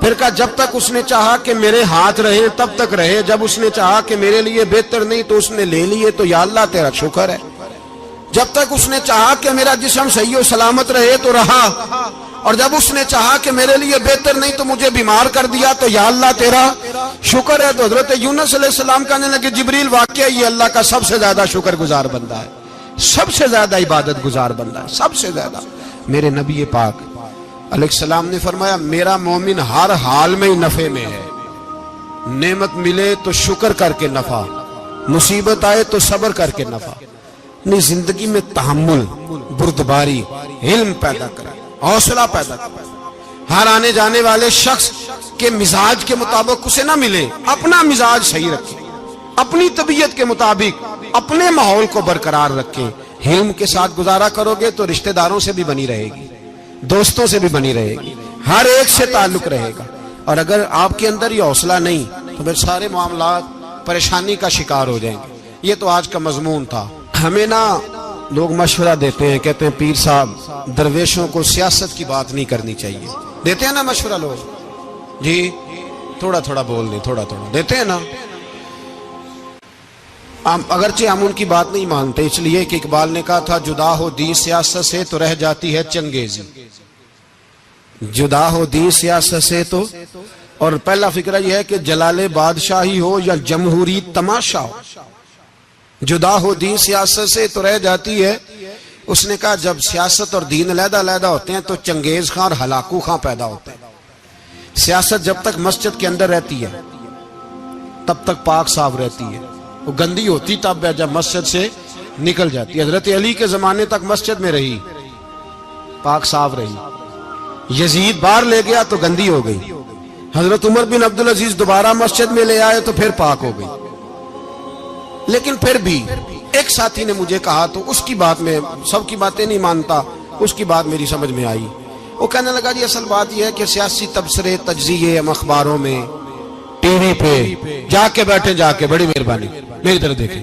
پھر کہا جب تک اس نے چاہا کہ میرے ہاتھ رہے تب تک رہے، جب اس نے چاہا کہ میرے لیے بہتر نہیں تو اس نے لے لیے، تو یا اللہ تیرا شکر ہے۔ جب تک اس نے چاہا کہ میرا جسم صحیح و سلامت رہے تو رہا، اور جب اس نے چاہا کہ میرے لیے بہتر نہیں تو مجھے بیمار کر دیا، تو یا اللہ تیرا شکر ہے۔ تو حضرت یونس علیہ السلام کہنے لگے جبریل واقعہ یہ اللہ کا سب سے زیادہ شکر گزار بندہ ہے، سب سے زیادہ عبادت گزار بندہ ہے، سب سے زیادہ۔ میرے نبی پاک علیہ السلام نے فرمایا میرا مومن ہر حال میں ہی نفع میں ہے، نعمت ملے تو شکر کر کے نفع، مصیبت آئے تو صبر کر کے نفع، اپنی زندگی میں تحمل، بردباری، علم پیدا کرے، حوصلہ پیدا کرے۔ ہر آنے جانے والے شخص کے مزاج کے مطابق اسے نہ ملے، اپنا مزاج صحیح رکھے، اپنی طبیعت کے مطابق اپنے ماحول کو برقرار رکھے۔ علم کے ساتھ گزارا کرو گے تو رشتہ داروں سے بھی بنی رہے گی، دوستوں سے بھی بنی رہے گی، ہر ایک سے تعلق رہے گا۔ اور اگر آپ کے اندر یہ حوصلہ نہیں تو پھر سارے معاملات پریشانی کا شکار ہو جائیں گے۔ یہ تو آج کا مضمون تھا۔ ہمیں نا لوگ مشورہ دیتے ہیں، کہتے ہیں پیر صاحب درویشوں کو سیاست کی بات نہیں کرنی چاہیے، دیتے ہیں نا مشورہ لوگ؟ جی تھوڑا تھوڑا بول دیں، تھوڑا تھوڑا دیتے ہیں نا۔ اگرچہ ہم ان کی بات نہیں مانتے، اس لیے کہ اقبال نے کہا تھا جدا ہو دین سیاست سے تو رہ جاتی ہے چنگیزی، جدا ہو دین سیاست سے تو، اور پہلا فکرہ یہ ہے کہ جلال بادشاہی ہو یا جمہوری تماشا ہو، جدا ہو دین سیاست سے تو رہ جاتی ہے۔ اس نے کہا جب سیاست اور دین علیحدہ علیحدہ ہوتے ہیں تو چنگیز خان اور ہلاکو خان پیدا ہوتے ہیں۔ سیاست جب تک مسجد کے اندر رہتی ہے تب تک پاک صاف رہتی ہے، وہ گندی ہوتی تب ہے جب مسجد سے نکل جاتی ہے۔ حضرت علی کے زمانے تک مسجد میں رہی، پاک صاف رہی، یزید باہر لے گیا تو گندی ہو گئی، حضرت عمر بن عبدالعزیز دوبارہ مسجد میں لے آئے تو پھر پاک ہو گئی۔ لیکن پھر بھی ایک ساتھی نے مجھے کہا تو اس کی بات میں، سب کی باتیں نہیں مانتا، اس کی بات میری سمجھ میں آئی۔ وہ کہنے لگا جی اصل بات یہ ہے کہ سیاسی تبصرے تجزیے ہم اخباروں میں ٹی وی پہ جا کے بیٹھے، جا کے بڑی مہربانی میری طرف دیکھیں،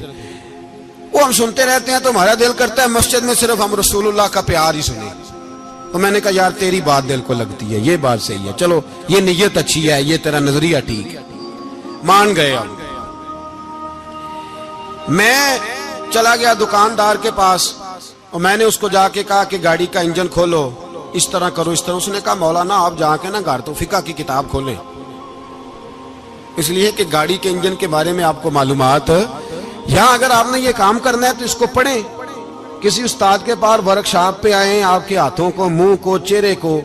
وہ ہم سنتے رہتے ہیں تو ہمارا دل کرتا ہے مسجد میں صرف ہم رسول اللہ کا پیار ہی سنیں۔ تو میں نے کہا یار تیری بات دل کو لگتی ہے، یہ بات صحیح ہے، چلو یہ نیت اچھی ہے، یہ تیرا نظریہ ٹھیک ہے، مان گئے ہم۔ میں چلا گیا دکاندار کے پاس اور میں نے اس کو جا کے کہا کہ گاڑی کا انجن کھولو، اس طرح کرو، اس طرح۔ اس نے کہا مولانا آپ جا کے نا گھر تو فقہ کی کتاب کھولیں، اس لیے کہ گاڑی کے انجن کے بارے میں آپ کو معلومات، یہاں اگر آپ نے یہ کام کرنا ہے تو اس کو پڑھیں، کسی استاد کے پاس ورک شاپ پہ آئیں، آپ کے ہاتھوں کو، منہ کو، چہرے کو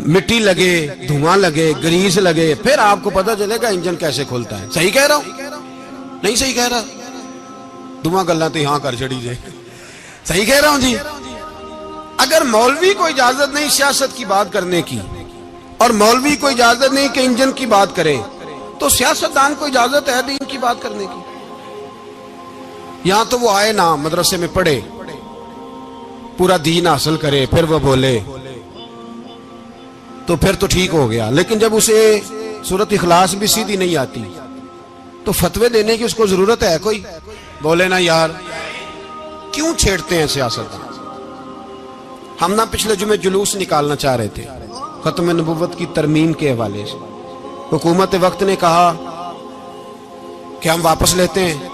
مٹی لگے، دھواں لگے، گریس لگے، پھر آپ کو پتہ چلے گا انجن کیسے کھلتا ہے۔ صحیح کہہ رہا ہوں؟ نہیں صحیح کہہ رہا؟ دعا گلا تو یہاں کر چڑی جائے، صحیح کہہ رہا ہوں جی؟ اگر مولوی کو اجازت نہیں سیاست کی بات کرنے کی، اور مولوی کو اجازت نہیں کہ انجن کی بات کرے، تو سیاستدان کو اجازت ہے دین کی بات کرنے کی؟ یہاں تو وہ آئے نا مدرسے میں پڑھے، پورا دین حاصل کرے، پھر وہ بولے تو پھر تو ٹھیک ہو گیا، لیکن جب اسے سورت اخلاص بھی سیدھی نہیں آتی تو فتوے دینے کی اس کو ضرورت ہے کوئی؟ بولے نا یار، کیوں چھیڑتے ہیں سیاست؟ ہم نہ پچھلے جمعے جلوس نکالنا چاہ رہے تھے ختم نبوت کی ترمیم کے حوالے سے، حکومت وقت نے کہا کہ ہم واپس لیتے ہیں،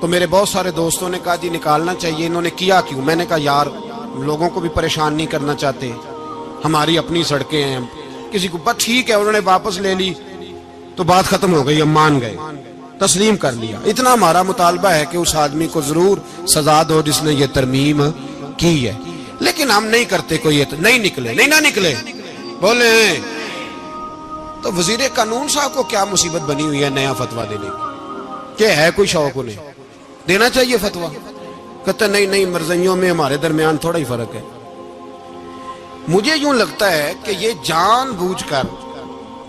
تو میرے بہت سارے دوستوں نے کہا جی نکالنا چاہیے، انہوں نے کیا کیوں؟ میں نے کہا یار لوگوں کو بھی پریشان نہیں کرنا چاہتے، ہماری اپنی سڑکیں ہیں، کسی کو بس ٹھیک ہے، انہوں نے واپس لے لی تو بات ختم ہو گئی، ہم مان گئے، تسلیم کر لیا۔ اتنا ہمارا مطالبہ ہے کہ اس آدمی کو ضرور سزا دو جس نے یہ ترمیم کی ہے، لیکن ہم نہیں کرتے، کوئی نہیں نکلے، نہیں نہ نکلے بولے ہیں۔ تو وزیر قانون صاحب کو کیا مصیبت بنی ہوئی ہے نیا فتویٰ دینے کی؟ کہ ہے کوئی شوق انہیں دینا چاہیے فتویٰ؟ کہتے نہیں مرضیوں میں ہمارے درمیان تھوڑا ہی فرق ہے۔ مجھے یوں لگتا ہے کہ یہ جان بوجھ کر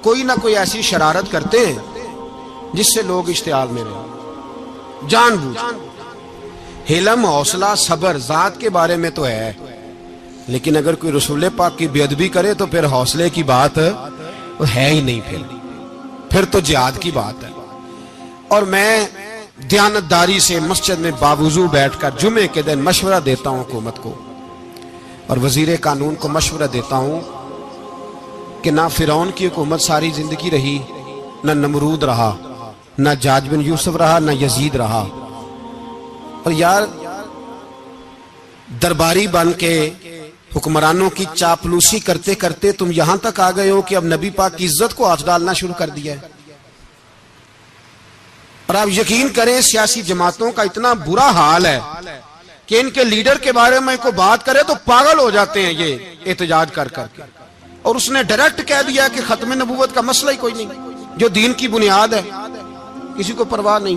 کوئی نہ کوئی ایسی شرارت کرتے ہیں جس سے لوگ اشتعال میں رہیں، جان بوجھ۔ حلم، حوصلہ، صبر ذات کے بارے میں تو ہے، لیکن اگر کوئی رسول پاک کی بے ادبی کرے تو پھر حوصلے کی بات ہے ہی نہیں، پھر تو جہاد کی بات ہے۔ اور میں دیانتداری سے مسجد میں باوضو بیٹھ کر جمعے کے دن مشورہ دیتا ہوں حکومت کو اور وزیر قانون کو مشورہ دیتا ہوں کہ نہ فرعون کی حکومت ساری زندگی رہی، نہ نمرود رہا، نہ جاج بن یوسف رہا، نہ یزید رہا، اور یار درباری بن کے حکمرانوں کی چاپلوسی کرتے کرتے تم یہاں تک آ گئے ہو کہ اب نبی پاک کی عزت کو ہاتھ ڈالنا شروع کر دیا ہے۔ اور آپ یقین کریں سیاسی جماعتوں کا اتنا برا حال ہے کہ ان کے لیڈر کے بارے میں کوئی بات کرے تو پاگل ہو جاتے ہیں یہ احتجاج کر کر کے، اور اس نے ڈائریکٹ کہہ دیا کہ ختم نبوت کا مسئلہ ہی کوئی نہیں، جو دین کی بنیاد ہے، کسی کو پرواہ نہیں۔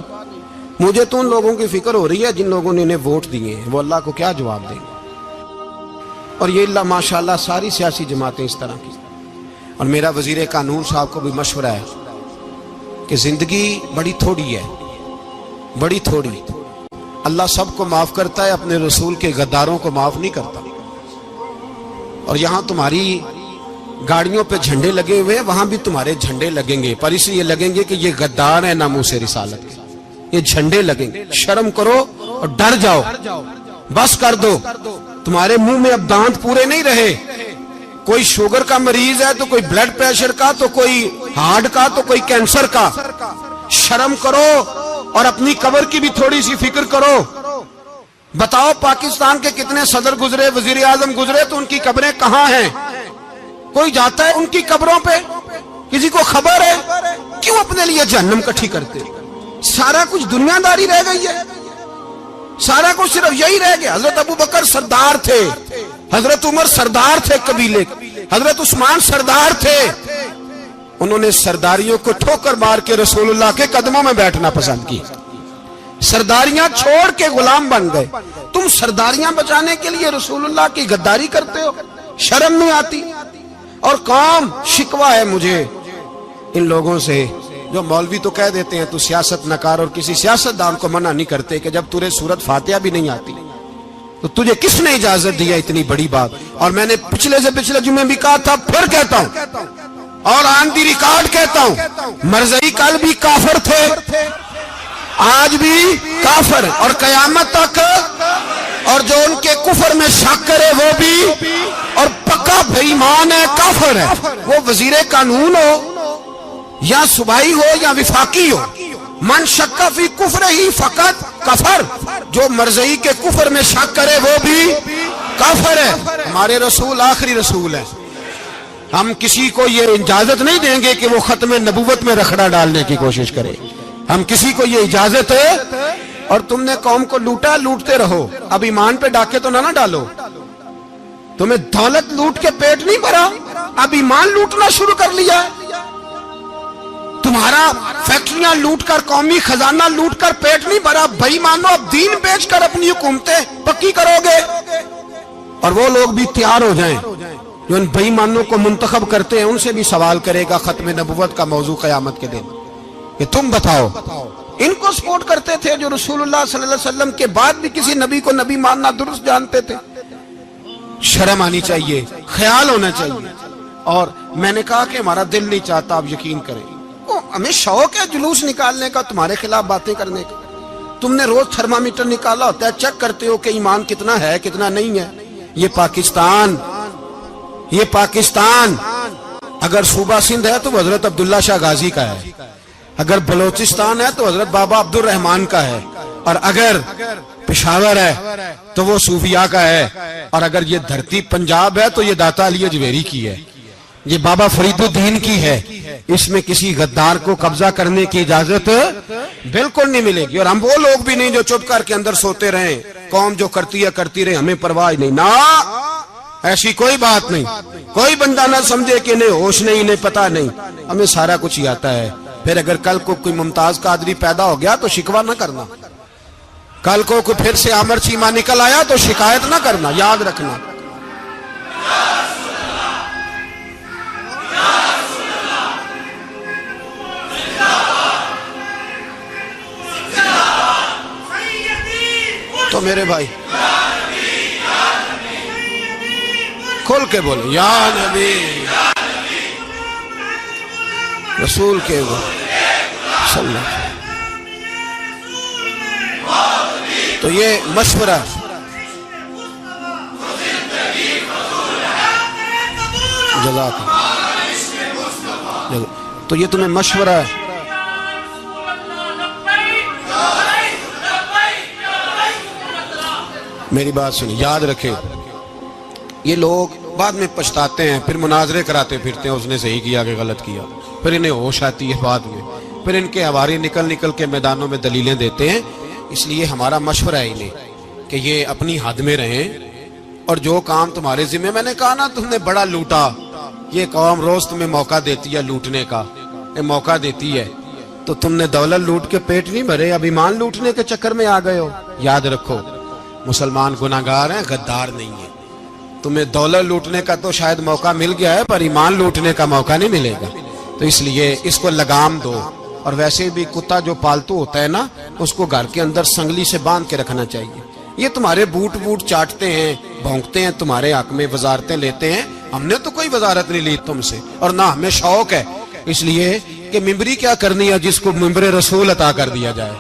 مجھے تو ان لوگوں کی فکر ہو رہی ہے جن لوگوں نے انہیں ووٹ دیے ہیں، وہ اللہ کو کیا جواب دیں گے؟ اور یہ اللہ ماشاءاللہ ساری سیاسی جماعتیں اس طرح کی۔ اور میرا وزیر قانون صاحب کو بھی مشورہ ہے کہ زندگی بڑی تھوڑی ہے، بڑی تھوڑی، اللہ سب کو معاف کرتا ہے، اپنے رسول کے غداروں کو معاف نہیں کرتا۔ اور یہاں تمہاری گاڑیوں پہ جھنڈے لگے ہوئے ہیں، وہاں بھی تمہارے جھنڈے لگیں گے، پر اس لیے لگیں گے کہ یہ غدار ہیں ناموس رسالت کے، یہ جھنڈے لگیں گے۔ شرم کرو اور ڈر جاؤ، بس کر دو، تمہارے منہ میں اب دانت پورے نہیں رہے۔ کوئی شوگر کا مریض ہے تو کوئی بلڈ پریشر کا، تو کوئی ہارٹ کا، تو کوئی کینسر کا۔ شرم کرو اور اپنی قبر کی بھی تھوڑی سی فکر کرو۔ بتاؤ پاکستان کے کتنے صدر گزرے، وزیر اعظم گزرے، تو ان کی قبریں کہاں ہیں؟ کوئی جاتا ہے ان کی قبروں پہ؟ کسی کو خبر ہے؟ کیوں اپنے لیے جہنم کٹھی کرتے؟ سارا کچھ دنیا داری رہ گئی ہے، سارا کچھ صرف یہی رہ گیا۔ حضرت ابو بکر سردار تھے، حضرت عمر سردار تھے قبیلے، حضرت عثمان سردار تھے، انہوں نے سرداریوں کو ٹھوکر مار کے رسول اللہ کے قدموں میں بیٹھنا پسند کی، سرداریاں چھوڑ کے غلام بن گئے۔ تم سرداریاں بچانے کے لیے رسول اللہ کی غداری کرتے ہو، شرم نہیں آتی؟ اور قوم شکوہ ہے مجھے ان لوگوں سے جو مولوی تو کہہ دیتے ہیں تو سیاست نہ کر، اور کسی سیاستدان کو منع نہیں کرتے کہ جب تجھے سورت فاتحہ بھی نہیں آتی تو تجھے کس نے اجازت دیا اتنی بڑی بات؟ اور میں نے پچھلے جمعے بھی کہا تھا، پھر کہتا ہوں اور آن دی ریکارڈ کہتا ہوں، مرزائی کل بھی کافر تھے، آج بھی کافر، اور قیامت تک، اور جو ان کے کفر میں شک کرے وہ بھی، اور پکا بے ایمان ہے، کافر ہے، وہ وزیر قانون ہو یا صوبائی ہو یا وفاقی ہو۔ من شک فی کفر ہی فقط کفر، جو مرزائی کے کفر میں شک کرے وہ بھی کافر ہے۔ ہمارے رسول آخری رسول ہے، ہم کسی کو یہ اجازت نہیں دیں گے کہ وہ ختم نبوت میں رکھڑا ڈالنے کی کوشش کرے، ہم کسی کو یہ اجازت ہے۔ اور تم نے قوم کو لوٹا، لوٹتے رہو، اب ایمان پہ ڈاکے تو نہ ڈالو۔ تمہیں دولت لوٹ کے پیٹ نہیں بھرا، اب ایمان لوٹنا شروع کر لیا ہے۔ تمہارا فیکٹریاں لوٹ کر، قومی خزانہ لوٹ کر پیٹ نہیں بھرا، بھائی مانو اب دین بیچ کر اپنی حکومتیں پکی کرو گے۔ اور وہ لوگ بھی تیار ہو جائیں جو ان بے ایمانوں کو منتخب کرتے ہیں، ان سے بھی سوال کرے گا ختم نبوت کا موضوع قیامت کے دن کہ تم بتاؤ، ان کو سپورٹ کرتے تھے جو رسول اللہ صلی اللہ علیہ وسلم کے بعد بھی کسی نبی کو نبی ماننا درست جانتے تھے؟ شرم آنی چاہیے، خیال ہونا چاہیے۔ اور میں نے کہا کہ ہمارا دل نہیں چاہتا، آپ یقین کریں، ہمیں شوق ہے جلوس نکالنے کا، تمہارے خلاف باتیں کرنے کا۔ تم نے روز تھرمامیٹر نکالا ہوتا ہے، چیک کرتے ہو کہ ایمان کتنا ہے کتنا نہیں ہے۔ یہ پاکستان اگر صوبہ سندھ ہے تو حضرت عبداللہ شاہ غازی کا ہے، اگر بلوچستان ہے تو حضرت بابا عبد الرحمان کا ہے، اور اگر پشاور ہے تو وہ صوفیاء کا ہے، اور اگر یہ دھرتی پنجاب ہے تو یہ داتا علی اجویری کی ہے، یہ بابا فرید الدین کی ہے۔ اس میں کسی غدار کو قبضہ کرنے کی اجازت بالکل نہیں ملے گی، اور ہم وہ لوگ بھی نہیں جو چپ کر کے اندر سوتے رہیں، قوم جو کرتی ہے کرتی رہے، ہمیں پرواہ نہیں، نہ ایسی کوئی بات نہیں۔ کوئی بندہ نہ سمجھے کہ انہیں ہوش نہیں، انہیں پتہ نہیں، ہمیں سارا کچھ ہی آتا ہے۔ پھر اگر کل کو کوئی ممتاز قادری پیدا ہو گیا تو شکوہ نہ کرنا، کل کو کوئی پھر سے عامر چیمہ نکل آیا تو شکایت نہ کرنا، یاد رکھنا۔ تو میرے بھائی کھل کے بولے یا نبی رسول کے صلی اللہ علیہ وسلم۔ تو یہ مشورہ جزاک اللہ، تو یہ تمہیں مشورہ ہے۔ میری بات سنی، یاد رکھے، یہ لوگ بعد میں پچھتاتے ہیں، پھر مناظرے کراتے پھرتے ہیں، اس نے صحیح کیا کہ غلط کیا، پھر انہیں ہوش آتی ہے بعد میں، پھر ان کے حواری نکل کے میدانوں میں دلیلیں دیتے ہیں۔ اس لیے ہمارا مشورہ ہے انہیں کہ یہ اپنی حد میں رہیں، اور جو کام تمہارے ذمہ، میں نے کہا نا تم نے بڑا لوٹا، یہ قوم روز تمہیں موقع دیتی ہے لوٹنے کا، یہ موقع دیتی ہے، تو تم نے دولت لوٹ کے پیٹ نہیں بھرے، اب ایمان لوٹنے کے چکر میں آ گئے ہو۔ یاد رکھو، مسلمان گناہگار ہیں، غدار نہیں ہیں۔ تمہیں دولت لوٹنے کا تو شاید موقع مل گیا ہے، پر ایمان لوٹنے کا موقع نہیں ملے گا، تو اس لیے اس کو لگام دو۔ اور ویسے بھی کتا جو پالتو ہوتا ہے نا، اس کو گھر کے اندر سنگلی سے باندھ کے رکھنا چاہیے۔ یہ تمہارے بوٹ چاٹتے ہیں، بھونکتے ہیں، تمہارے حق میں وزارتیں لیتے ہیں، ہم نے تو کوئی وزارت نہیں لی تم سے، اور نہ ہمیں شوق ہے، اس لیے کہ ممبری کیا کرنی ہے جس کو ممبر رسول عطا کر دیا جائے،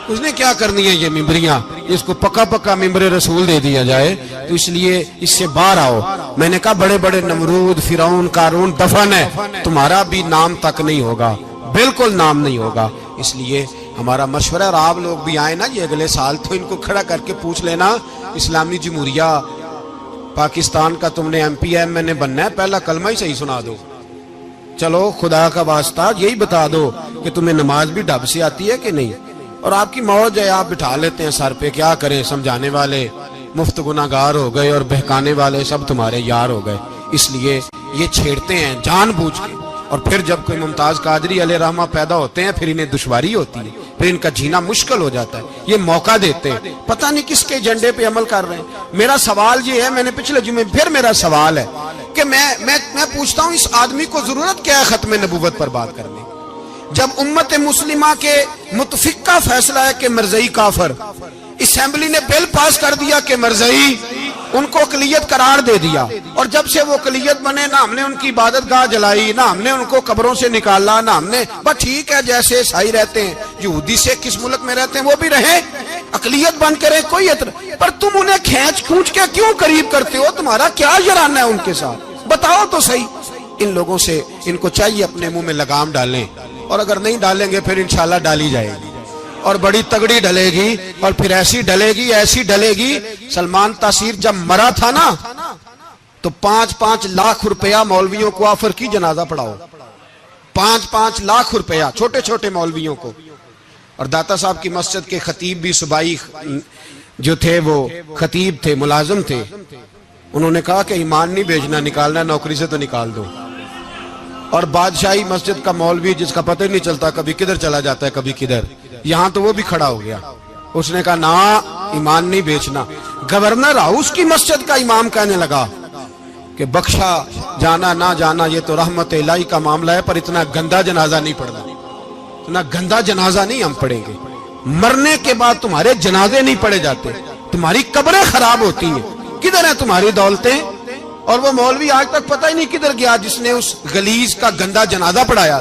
اس نے کیا کرنی ہے یہ ممبریاں، اس کو پکا ممبر رسول دے دیا جائے، تو اس لیے اس سے باہر آؤ۔ میں نے کہا بڑے بڑے نمرود، فرعون، قارون دفن ہے، تمہارا بھی نام تک نہیں ہوگا، بالکل نام نہیں ہوگا۔ اس لیے ہمارا مشورہ، اور آپ لوگ بھی آئے نا یہ اگلے سال، تو ان کو کھڑا کر کے پوچھ لینا، اسلامی جمہوریہ پاکستان کا تم نے MPM میں نے بننا ہے، پہلا کلمہ ہی صحیح سنا دو، چلو خدا کا واسطہ یہی بتا دو کہ تمہیں نماز بھی ڈھب سے آتی ہے کہ نہیں، اور آپ کی موج ہے، آپ بٹھا لیتے ہیں سر پہ، کیا کریں، سمجھانے والے مفت گناہگار ہو گئے اور بہکانے والے سب تمہارے یار ہو گئے۔ اس لیے یہ چھیڑتے ہیں جان بوجھ کے، اور پھر جب کوئی ممتاز قادری علیہ رحمہ پیدا ہوتے ہیں، پھر انہیں دشواری ہوتی ہے، پھر ان کا جینا مشکل ہو جاتا ہے، یہ موقع دیتے ہیں، پتہ نہیں کس کے ایجنڈے پہ عمل کر رہے ہیں۔ میرا سوال یہ ہے، میں نے پچھلے جمعے پھر میرا سوال ہے کہ میں پوچھتا ہوں، اس آدمی کو ضرورت کیا ہے ختم نبوت پر بات کرنے، جب امت مسلمہ کے متفقہ فیصلہ ہے کہ مرزائی کافر، اسمبلی نے بل پاس کر دیا کہ مرزائی، ان کو اقلیت قرار دے دیا، اور جب سے وہ اقلیت بنے، نہ ہم نے ان کی عبادت گاہ جلائی، نہ ہم نے ان کو قبروں سے نکالا، نہ ہم نے، بس ٹھیک ہے جیسے عیسائی رہتے ہیں، یہودی سے کس ملک میں رہتے ہیں وہ بھی رہیں، اقلیت بن کرے، کوئی اعتراض، پر تم انہیں کھینچ کے کیوں قریب کرتے ہو؟ تمہارا کیا جرانہ ہے ان کے ساتھ؟ بتاؤ تو صحیح۔ ان لوگوں سے ان کو چاہیے اپنے منہ میں لگام ڈالیں، اور اگر نہیں ڈالیں گے پھر انشاءاللہ ڈالی جائے گی، اور بڑی تگڑی ڈلے گی، اور پھر ایسی ڈلے گی۔ سلمان تاثیر جب مرا تھا نا تو 5-5 لاکھ روپیہ مولویوں کو آفر کی جنازہ پڑھاؤ، 5-5 لاکھ روپیہ چھوٹے چھوٹے مولویوں کو۔ اور داتا صاحب کی مسجد کے خطیب بھی صوبائی جو تھے، وہ خطیب تھے، ملازم تھے، انہوں نے کہا کہ ایمان نہیں بیچنا، نکالنا نوکری سے تو نکال دو۔ اور بادشاہی مسجد کا مولوی جس کا پتہ نہیں چلتا، کبھی کدھر چلا جاتا ہے کبھی کدھر، یہاں تو وہ بھی کھڑا ہو گیا، اس نے کہا نا ایمان نہیں بیچنا۔ گورنر ہاؤس کی مسجد کا امام کہنے لگا کہ بخشا جانا نہ جانا یہ تو رحمت الہی کا معاملہ ہے، پر اتنا گندا جنازہ نہیں پڑھنا، اتنا گندا جنازہ نہیں ہم پڑھیں گے، مرنے کے بعد تمہارے جنازے نہیں پڑھے جاتے، تمہاری قبریں خراب ہوتی ہیں، کدھر ہیں تمہاری دولتیں؟ اور وہ مولوی آج تک پتہ ہی نہیں کدھر گیا جس نے اس غلیظ کا گندا جنازہ پڑھایا.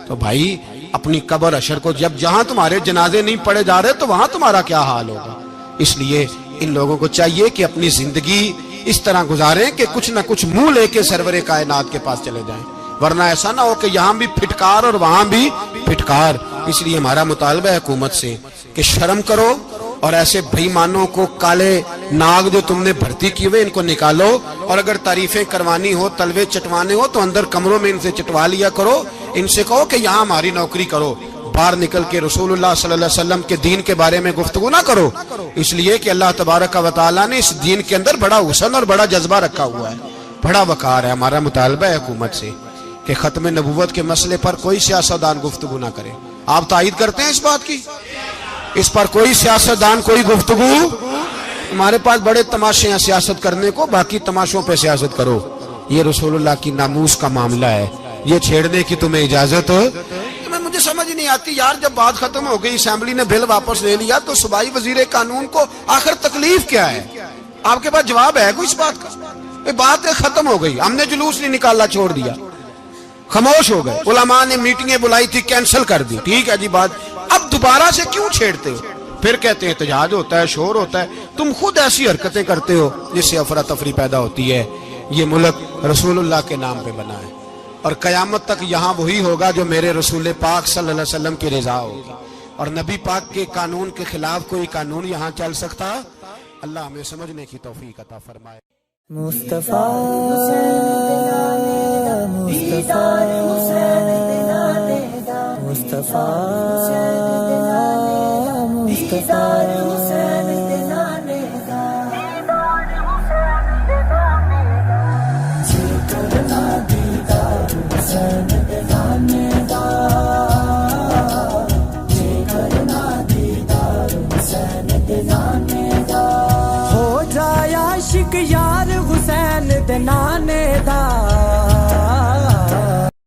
تو بھائی اپنی قبر اشر کو جب جہاں تمہارے جنازے نہیں پڑھے جا رہے تو وہاں تمہارا کیا حال ہوگا. اس لیے ان لوگوں کو چاہیے کہ اپنی زندگی اس طرح گزاریں کہ کچھ نہ کچھ منہ لے کے سرور کائنات کے پاس چلے جائیں, ورنہ ایسا نہ ہو کہ یہاں بھی پھٹکار اور وہاں بھی پھٹکار. اس لیے ہمارا مطالبہ ہے حکومت سے کہ شرم کرو اور ایسے بھائیمانوں کو, کالے ناگ جو تم نے بھرتی کیے ہوئے, ان کو نکالو, اور اگر تعریفیں کروانی ہو, تلوے چٹوانے ہو تو اندر کمروں میں ان سے چٹوا لیا کرو. ان سے کہو کہ یہاں ہماری نوکری کرو, باہر نکل کے رسول اللہ صلی اللہ علیہ وسلم کے دین کے بارے میں گفتگو نہ کرو. اس لیے کہ اللہ تبارک و تعالیٰ نے اس دین کے اندر بڑا حسن اور بڑا جذبہ رکھا ہوا ہے, بڑا وقار ہے. ہمارا مطالبہ ہے حکومت سے کہ ختم نبوت کے مسئلے پر کوئی سیاستدان گفتگو نہ کرے. آپ تائید کرتے ہیں اس بات کی؟ اس پر کوئی سیاستدان کوئی گفتگو. ہمارے پاس بڑے تماشے ہیں سیاست کرنے کو, باقی تماشوں پہ سیاست کرو. یہ رسول اللہ کی ناموس کا معاملہ ہے, یہ چھیڑنے کی تمہیں اجازت ہو. مجھے سمجھ نہیں آتی یار, جب بات ختم ہو گئی, اسمبلی نے بل واپس لے لیا, تو صوبائی وزیر قانون کو آخر تکلیف کیا ہے؟ آپ کے پاس جواب ہے کوئی اس بات کا؟ بات ختم ہو گئی, ہم نے جلوس نہیں نکالا, چھوڑ دیا, خاموش ہو گئے. علماء نے میٹنگیں بلائی تھی, کینسل کر دی, ٹھیک ہے جی بات. اب دوبارہ سے کیوں چھیڑتے ہو؟ پھر کہتے ہیں احتجاج ہوتا ہے, شور ہوتا ہے. تم خود ایسی حرکتیں کرتے ہو جس سے افراتفری پیدا ہوتی ہے. یہ ملک رسول اللہ کے نام پہ بنا ہے, اور قیامت تک یہاں وہی ہوگا جو میرے رسول پاک صلی اللہ علیہ وسلم کی رضا ہوگی, اور نبی پاک کے قانون کے خلاف کوئی قانون یہاں چل سکتا؟ اللہ ہمیں سمجھنے کی توفیق عطا فرمائے. مصطفیٰ ہو جائے عاشق یار حسین دے نانے دا,